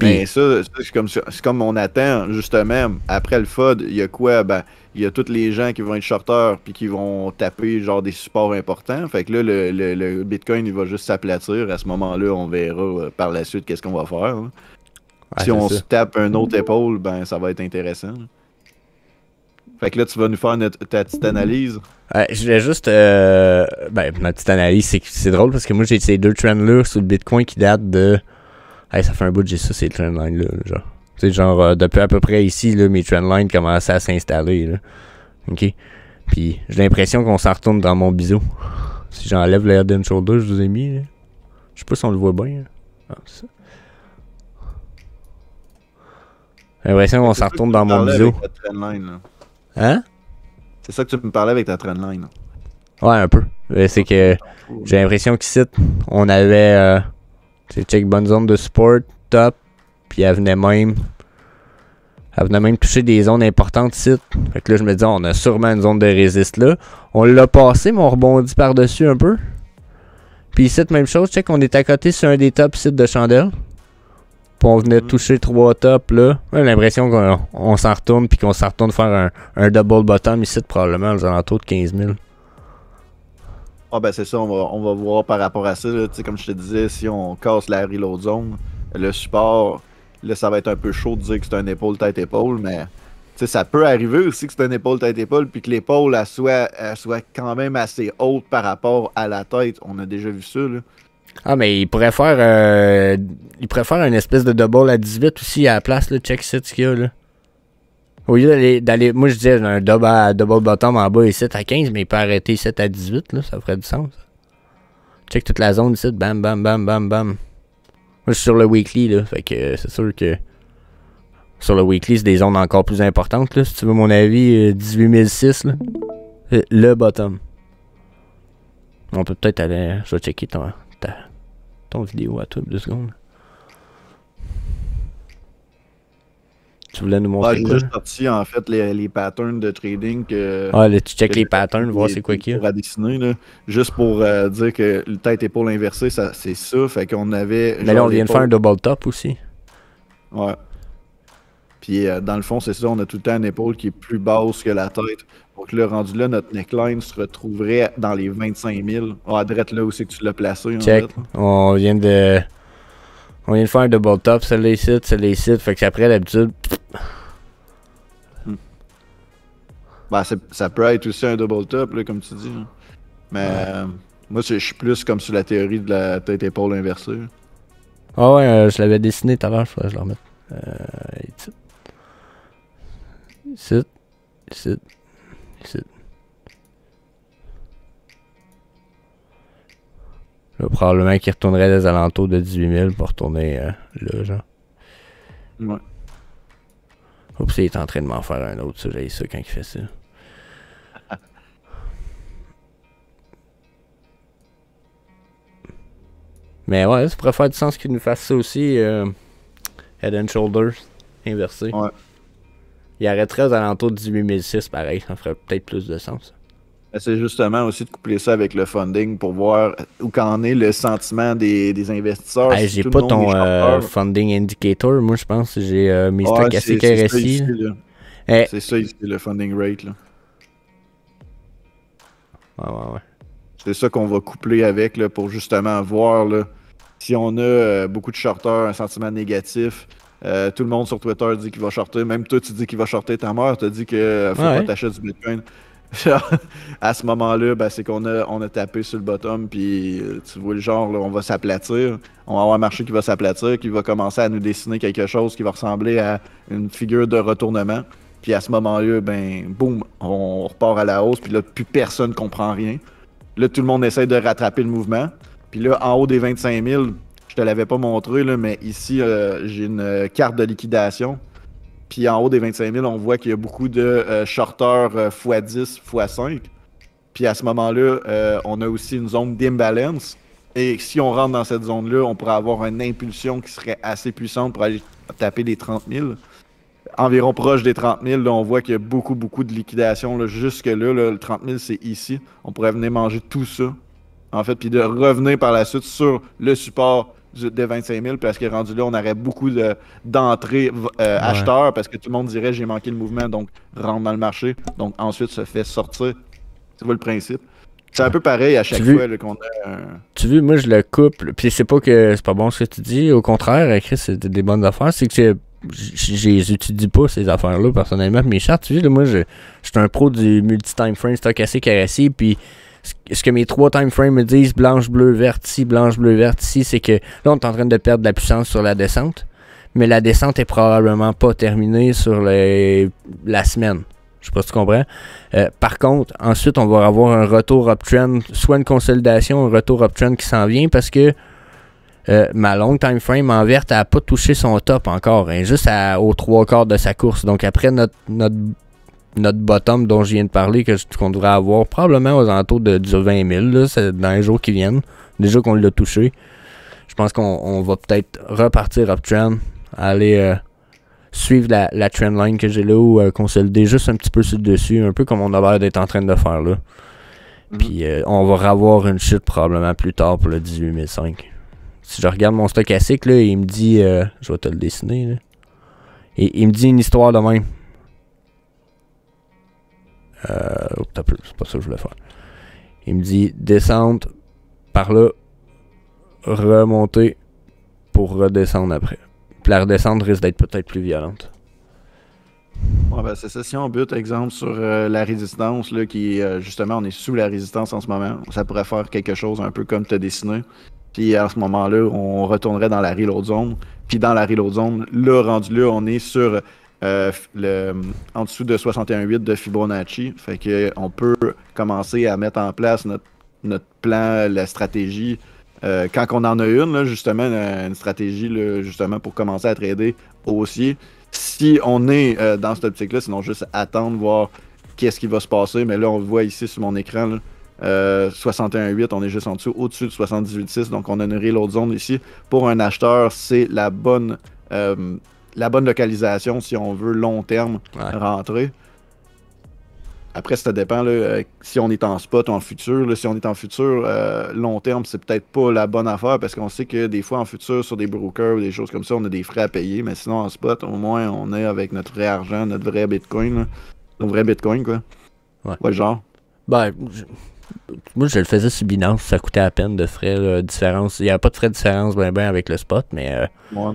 Mais ça, c'est comme on attend, justement, après le FUD, il y a quoi? Ben, il y a tous les gens qui vont être shorteurs puis qui vont taper genre des supports importants. Fait que là, le Bitcoin, il va juste s'aplatir. À ce moment-là, on verra par la suite qu'est-ce qu'on va faire. Si on se tape un autre épaule, ben ça va être intéressant. Là. Fait que là, tu vas nous faire ta petite analyse. Je vais juste... ma petite analyse, c'est drôle parce que moi, j'ai ces deux trendlers sur le Bitcoin qui datent de... ça fait un bout que j'ai ça, ces trendlines-là, genre. Tu sais, genre, depuis à peu près ici, là, mes trendlines commençaient à s'installer, là. OK? Puis, j'ai l'impression qu'on s'en retourne dans mon biseau. Si j'enlève le Head & Shoulder, je vous ai mis, là. Je sais pas si on le voit bien, là. Ah, c'est ça. J'ai l'impression qu'on s'en retourne dans mon biseau. Hein? C'est ça que tu me parlais avec ta trendline. Ouais, un peu. C'est que j'ai l'impression qu'ici, on avait... check bonne zone de support, top, puis elle venait même toucher des zones importantes ici. Fait que là, je me dis, on a sûrement une zone de résist là. On l'a passé, mais on rebondit par-dessus un peu. Puis ici, même chose, check, on est à côté sur un des tops sites de chandelle. Puis on venait toucher 3 tops là. J'ai l'impression qu'on s'en retourne, puis qu'on s'en retourne faire un double bottom ici, probablement aux alentours de 15 000. Ah ben c'est ça, on va voir par rapport à ça. Là, comme je te disais, si on casse la reload zone, le support, là ça va être un peu chaud de dire que c'est un épaule tête-épaule, mais ça peut arriver aussi que c'est un épaule tête-épaule, puis que l'épaule elle soit quand même assez haute par rapport à la tête. On a déjà vu ça. Là. Ah mais il pourrait faire une espèce de double à 18 aussi à la place, là, check ça ce qu'il y a là. Au lieu d'aller, moi je disais un double bottom en bas ici à 15, mais il peut arrêter ici à 18, là, ça ferait du sens. Check toute la zone ici, bam, bam, bam, bam, bam. Moi je suis sur le weekly, là, fait que c'est sûr que sur le weekly c'est des zones encore plus importantes, là, si tu veux mon avis, 18006, là. Le bottom. On peut peut-être aller, je vais checker ton vidéo à toi, 2 secondes. Tu voulais nous montrer j'ai juste sorti en fait les patterns de trading que... là, tu check les patterns, voir c'est quoi qu'il y a. À dessiner, là, juste pour dire que le tête-épaule inversée, c'est ça. Fait qu'on avait... Mais là, on vient de faire un double top aussi. Ouais. Puis dans le fond, c'est ça, on a tout le temps une épaule qui est plus basse que la tête. Donc là, rendu là, notre neckline se retrouverait dans les 25 000. À droite là aussi que tu l'as placé. Check. On vient de faire un double top, celle-là ici, fait que après, d'habitude... Ben, ça peut être aussi un double top, là, comme tu dis. Hein. Mais moi, je suis plus comme sur la théorie de la tête-épaule inversée. Ah ouais, je l'avais dessiné tout à l'heure, je le remette. Ici. Là, probablement qu'il retournerait des alentours de 18 000 pour retourner là, genre. Ouais. Oups, il est en train de m'en faire un autre, ça, j'ai ça quand il fait ça. Mais ouais, ça pourrait faire du sens qu'il nous fasse ça aussi. Head and Shoulders, inversé. Ouais. Il arrêterait aux alentours de 18006, pareil, ça ferait peut-être plus de sens. C'est justement aussi de coupler ça avec le funding pour voir où qu'en est le sentiment des investisseurs. Hey, j'ai pas ton funding indicator, moi je pense que j'ai mes stocks assez RSI. C'est ça ici, le funding rate. Là. Ouais. C'est ça qu'on va coupler avec là, pour justement voir là, si on a beaucoup de shorteurs, un sentiment négatif. Tout le monde sur Twitter dit qu'il va shorter. Même toi, tu dis qu'il va shorter ta mère. Tu as dit qu'il faut pas t'acheter du Bitcoin. À ce moment-là, ben, c'est qu'on a tapé sur le bottom. Puis tu vois le genre, là, on va s'aplatir. On va avoir un marché qui va s'aplatir, qui va commencer à nous dessiner quelque chose qui va ressembler à une figure de retournement. Puis à ce moment-là, ben, boum, on repart à la hausse. Puis là, plus personne comprend rien. Là, tout le monde essaie de rattraper le mouvement. Puis là, en haut des 25 000, je te l'avais pas montré, là, mais ici, j'ai une carte de liquidation. Puis en haut des 25 000, on voit qu'il y a beaucoup de shorteurs x10, x5. Puis à ce moment-là, on a aussi une zone d'imbalance. Et si on rentre dans cette zone-là, on pourrait avoir une impulsion qui serait assez puissante pour aller taper les 30 000. Environ proche des 30 000, là, on voit qu'il y a beaucoup de liquidation. Jusque-là, le 30 000, c'est ici. On pourrait venir manger tout ça, en fait, puis de revenir par la suite sur le support de 25 000, parce que rendu là, on aurait beaucoup d'entrées acheteurs, parce que tout le monde dirait j'ai manqué le mouvement, donc rentre dans le marché. Donc ensuite, se fait sortir. Tu vois le principe. C'est un peu pareil à chaque fois qu'on a Tu vois, moi, je le coupe, puis c'est pas que c'est pas bon ce que tu dis. Au contraire, Chris, c'est des bonnes affaires. C'est que j'étudie pas ces affaires-là personnellement. Mes charts, tu sais, moi, je suis un pro du multi-time frame stochastique RSI, puis ce que mes 3 time frames me disent, blanche, bleu, verte ici, blanche, bleu, verte ici, c'est que là, on est en train de perdre de la puissance sur la descente, mais la descente est probablement pas terminée sur la semaine. Je sais pas si tu comprends. Par contre, ensuite, on va avoir un retour uptrend, soit une consolidation, un retour uptrend qui s'en vient, parce que ma long time frame en verte, elle n'a pas touché son top encore, hein, juste aux 3/4 de sa course. Donc après notre bottom dont je viens de parler, qu'on devrait avoir probablement aux alentours de 20 000 là, c'est dans les jours qui viennent, déjà qu'on l'a touché. Je pense qu'on va peut-être repartir uptrend, aller suivre la trendline que j'ai là, ou consolider juste un petit peu sur le dessus, un peu comme on a l'air d'être en train de faire là. Puis on va revoir une chute probablement plus tard pour le 18 500. Si je regarde mon stochastique, là, il me dit, je vais te le dessiner, là. Et il me dit une histoire de même. C'est pas ça que je voulais faire. Il me dit descendre par là, remonter pour redescendre après. Puis la redescente risque d'être peut-être plus violente. Ouais, ben c'est ça. Si on bute, exemple, sur la résistance, là, qui justement, on est sous la résistance en ce moment, ça pourrait faire quelque chose un peu comme tu as dessiné. Puis à ce moment-là, on retournerait dans la reload zone. Puis dans la reload zone, là, rendu là, on est sur en dessous de 61,8 de Fibonacci. Fait que on peut commencer à mettre en place notre plan, la stratégie. Quand on en a une, là, justement, une stratégie là, justement pour commencer à trader haussier. Si on est dans cette optique-là, sinon juste attendre, voir qu'est-ce qui va se passer. Mais là, on le voit ici sur mon écran, là. 61,8, on est juste en dessous, au-dessus de 78,6, donc on a une reload zone ici. Pour un acheteur, c'est la bonne localisation si on veut long terme rentrer. Après, ça dépend là, si on est en spot ou en futur. Là, si on est en futur, long terme, c'est peut-être pas la bonne affaire parce qu'on sait que des fois en futur, sur des brokers ou des choses comme ça, on a des frais à payer, mais sinon en spot, au moins, on est avec notre vrai argent, notre vrai Bitcoin, là. Notre vrai Bitcoin, quoi. Ouais, genre. Ben, moi, je le faisais sur Binance, ça coûtait à peine de frais de différence. Il n'y a pas de frais de différence ben avec le spot, mais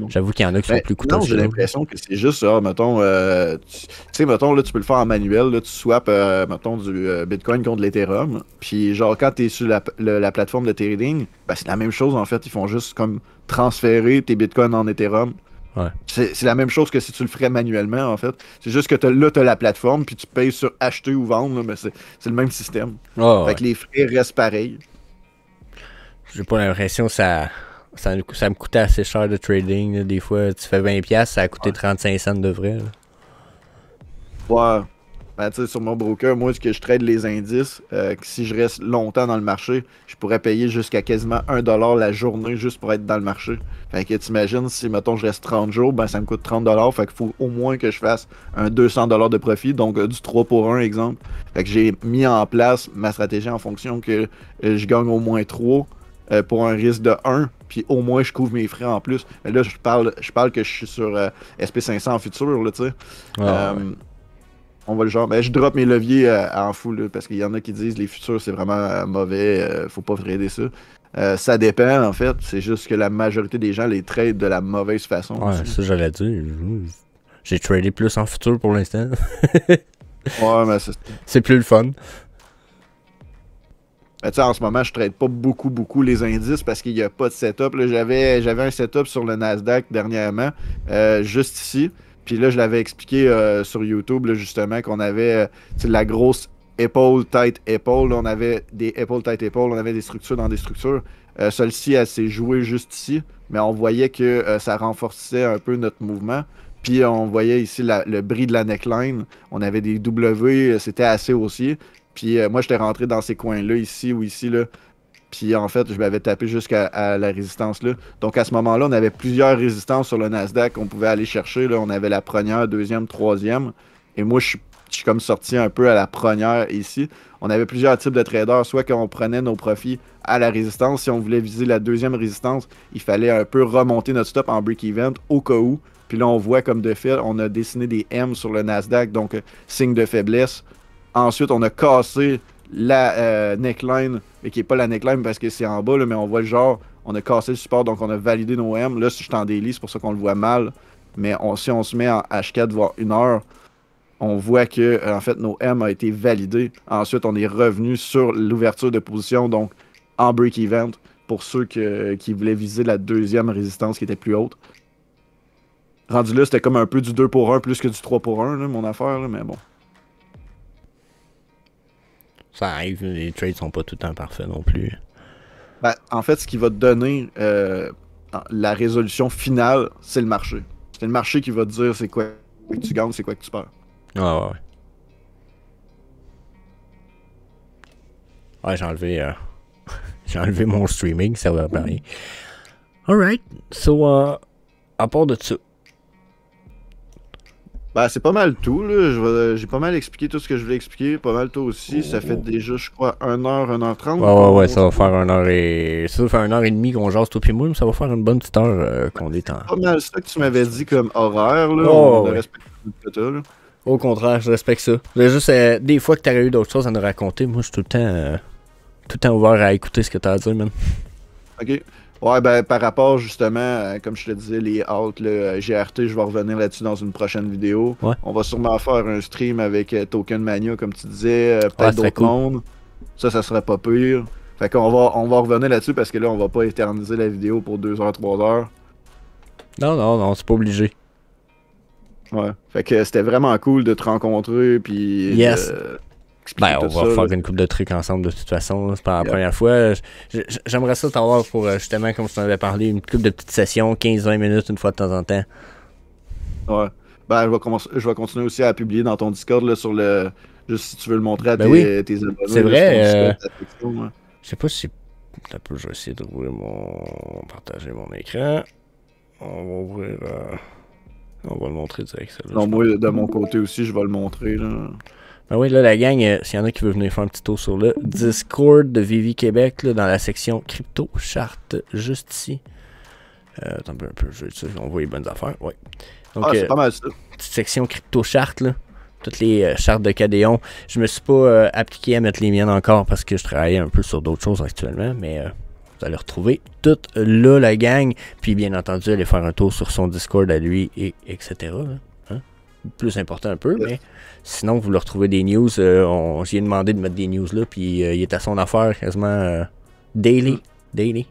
j'avoue qu'il y en a qui sont plus coûteux. J'ai l'impression que c'est juste ça, mettons, tu sais, mettons, là, tu peux le faire en manuel, là, tu swaps, mettons, du Bitcoin contre l'Ethereum, puis genre, quand tu es sur la plateforme de trading, ben, c'est la même chose, en fait, ils font juste comme transférer tes Bitcoins en Ethereum. Ouais. C'est la même chose que si tu le ferais manuellement, en fait. C'est juste que là, tu as la plateforme, puis tu payes sur acheter ou vendre, là, mais c'est le même système. Fait que les frais restent pareils. J'ai pas l'impression que ça me coûtait assez cher de trading. Là. Des fois, tu fais 20$, ça a coûté 35 cents de vrai. Là. Ouais. Ben, tu sais, sur mon broker, moi, ce que je trade les indices, que si je reste longtemps dans le marché, je pourrais payer jusqu'à quasiment 1$ la journée juste pour être dans le marché. Fait que t'imagines, si, mettons, je reste 30 jours, ben, ça me coûte 30$. Fait qu'il faut au moins que je fasse un 200$ de profit, donc du 3 pour 1, exemple. Fait que j'ai mis en place ma stratégie en fonction que je gagne au moins 3 pour un risque de 1, puis au moins je couvre mes frais en plus. Mais là, je parle que je suis sur SP500 en futur, là, tu sais. Ah, ouais. On va le genre. Ben, je drop mes leviers en fou, là, parce qu'il y en a qui disent les futurs c'est vraiment mauvais, faut pas trader ça. Ça dépend en fait, c'est juste que la majorité des gens les trade de la mauvaise façon Ouais, aussi. ça, j'allais dire. J'ai tradé plus en futur pour l'instant. Ouais, mais c'est. C'est plus le fun. Ben, tu sais, en ce moment, je trade pas beaucoup les indices parce qu'il n'y a pas de setup. Là, j'avais un setup sur le Nasdaq dernièrement, juste ici. Puis là, je l'avais expliqué sur YouTube, là, justement, qu'on avait tu sais, la grosse épaule, tête, épaule. Là, on avait des épaules, tête, épaule. On avait des structures dans des structures. Celle-ci, elle s'est jouée juste ici. Mais on voyait que ça renforçait un peu notre mouvement. Puis on voyait ici le bris de la neckline. On avait des W, c'était assez haussier. Puis moi, j'étais rentré dans ces coins-là, ici ou ici, là. Puis en fait, je m'avais tapé jusqu'à la résistance là. Donc à ce moment-là, on avait plusieurs résistances sur le Nasdaq qu'on pouvait aller chercher. Là. On avait la première, deuxième, troisième. Et moi, je suis comme sorti un peu à la première ici. On avait plusieurs types de traders, soit qu'on prenait nos profits à la résistance. Si on voulait viser la deuxième résistance, il fallait un peu remonter notre stop en break-even au cas où. Puis là, on voit comme de fait, on a dessiné des M sur le Nasdaq, donc signe de faiblesse. Ensuite, on a cassé la neckline, mais qui n'est pas la neckline parce que c'est en bas, là, mais on voit le genre, on a cassé le support, donc on a validé nos M. Là, si je suis en daily, c'est pour ça qu'on le voit mal. Mais si on se met en H4, voire 1 heure, on voit que en fait nos M a été validé. Ensuite, on est revenu sur l'ouverture de position, donc en break-even, pour ceux qui voulaient viser la deuxième résistance qui était plus haute. Rendu là, c'était comme un peu du 2 pour 1 plus que du 3 pour 1, là, mon affaire, là, mais bon. Ça arrive, les trades sont pas tout le temps parfaits non plus. Ben, en fait, ce qui va te donner la résolution finale, c'est le marché. C'est le marché qui va te dire c'est quoi que tu gagnes, c'est quoi que tu perds. Ah ouais. Ouais, j'ai enlevé, j'ai enlevé mon streaming, ça va bien. Alright. So, à part de ça. Ben, c'est pas mal tout, là. J'ai pas mal expliqué tout ce que je voulais expliquer. Pas mal toi aussi. Ça fait déjà, je crois, 1 heure, 1h30. Ouais, ça va faire 1 heure et. Ça va faire 1 heure et demie qu'on jase toi pis moi, mais ça va faire une bonne petite heure qu'on est en. Pas mal ça que tu m'avais dit comme horaire, là. Oh, On a ouais. respecté tout ce que t'as, là. Au contraire, je respecte ça. C'est juste des fois que t'aurais eu d'autres choses à nous raconter, moi je suis tout le temps ouvert à écouter ce que t'as à dire, man. Ok. Ouais, ben, par rapport justement, comme je te disais, les halts, le GRT, je vais revenir là-dessus dans une prochaine vidéo. Ouais. On va sûrement faire un stream avec Token Mania, comme tu disais, Ouais, peut-être ce serait d'autres mondes. Ça serait pas pire. Fait qu'on va revenir là-dessus parce que là, on va pas éterniser la vidéo pour 2 heures, 3 heures. Non, c'est pas obligé. Ouais. Fait que c'était vraiment cool de te rencontrer, puis Yes. expliquer Ben, on tout va ça, faire là. une couple de trucs ensemble de toute façon. Là. C'est pas la Yeah. première fois. J'aimerais ça t'avoir pour justement, comme je t'en avais parlé, une couple de petites sessions, 15-20 minutes une fois de temps en temps. Ouais. Ben, je vais continuer aussi à publier dans ton Discord, là, sur le... Juste si tu veux le montrer à Ben tes abonnés. c'est là, vrai, sur ton Discord, ta section, ouais. Je sais pas si. Un peu, je vais essayer d'ouvrir partager mon écran. On va ouvrir. On va le montrer direct. Ça, là, Non, je moi, pense. de mon côté aussi, je vais le montrer, là. Ben oui, là, la gang, s'il y en a qui veulent venir faire un petit tour sur le Discord de Vivi Québec, là, dans la section crypto charte, juste ici. Attends un peu, on voit les bonnes affaires, ouais. Donc, C'est pas mal ça. petite section crypto charte, là. Toutes les chartes de Cadéon. Je me suis pas appliqué à mettre les miennes encore parce que je travaillais un peu sur d'autres choses actuellement, mais vous allez retrouver tout là, la gang. Puis bien entendu, aller faire un tour sur son Discord à lui, et etc. Là, hein? Plus important un peu, mais sinon, vous le retrouvez des news. J'y ai demandé de mettre des news là, puis il est à son affaire quasiment daily. Daily.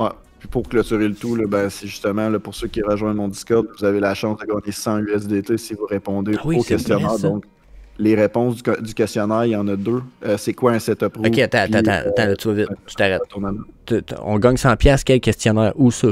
Ouais. Puis pour clôturer le tout, là, ben, c'est justement là, pour ceux qui rejoignent mon Discord, vous avez la chance de gagner 100 USDT si vous répondez Ah oui, au c'est questionnaire. vrai, ça. Donc, les réponses du questionnaire, il y en a 2. C'est quoi un setup roux? Ok, attends, puis, là, tu vas vite. Je t'arrête. tournament. On gagne 100$, quel questionnaire? Où ça?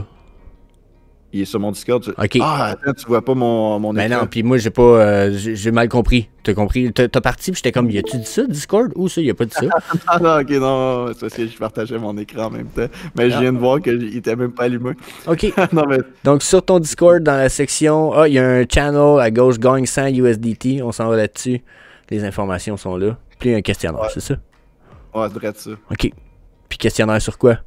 Il est sur mon Discord. Ok. Ah, attends, tu vois pas mon Ben écran. non, puis moi, j'ai pas. J'ai mal compris. T'as compris? T'as parti, puis j'étais comme, y a-tu dit ça, Discord? Ou ça, y a pas dit ça? Ah non, ok, non, c'est parce que je partageais mon écran en même temps. Mais je viens de voir qu'il était même pas allumé. Ok. Non, mais Donc, sur ton Discord, dans la section, il y a un channel à gauche, gagne 100 USDT. On s'en va là-dessus. Les informations sont là. Puis un questionnaire, c'est ça? ouais, c'est vrai de ça. Ok. Puis questionnaire sur quoi?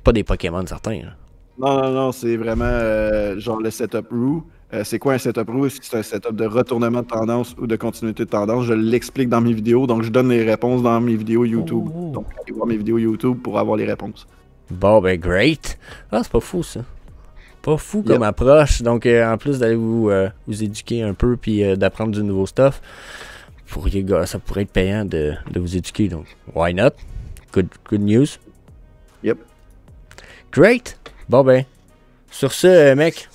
Pas des Pokémon certains. Là. Non, c'est vraiment genre le setup roux. C'est quoi un setup roux? C'est un setup de retournement de tendance ou de continuité de tendance. Je l'explique dans mes vidéos, donc je donne les réponses dans mes vidéos YouTube. Oh. Donc, allez voir mes vidéos YouTube pour avoir les réponses. Bon, ben, great. Ah, c'est pas fou, ça. Pas fou comme approche. Donc, en plus d'aller vous éduquer un peu puis d'apprendre du nouveau stuff, ça pourrait être payant de vous éduquer. Donc, why not? Good news. Yep. Great. Bon, ben, sur ce, mec,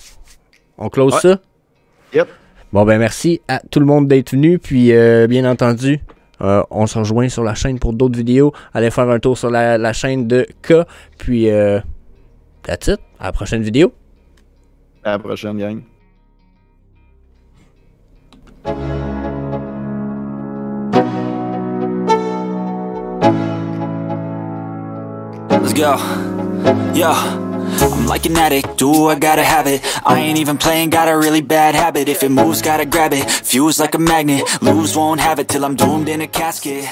on close ça? Yep. Bon, ben, merci à tout le monde d'être venu. Puis, bien entendu, on se rejoint sur la chaîne pour d'autres vidéos. Allez faire un tour sur la chaîne de K. Puis, that's it. À la prochaine vidéo. À la prochaine, gang. Let's go. Yo, I'm like an addict, do I gotta have it. I ain't even playing, got a really bad habit. If it moves, gotta grab it. Fuse like a magnet, lose, won't have it till I'm doomed in a casket.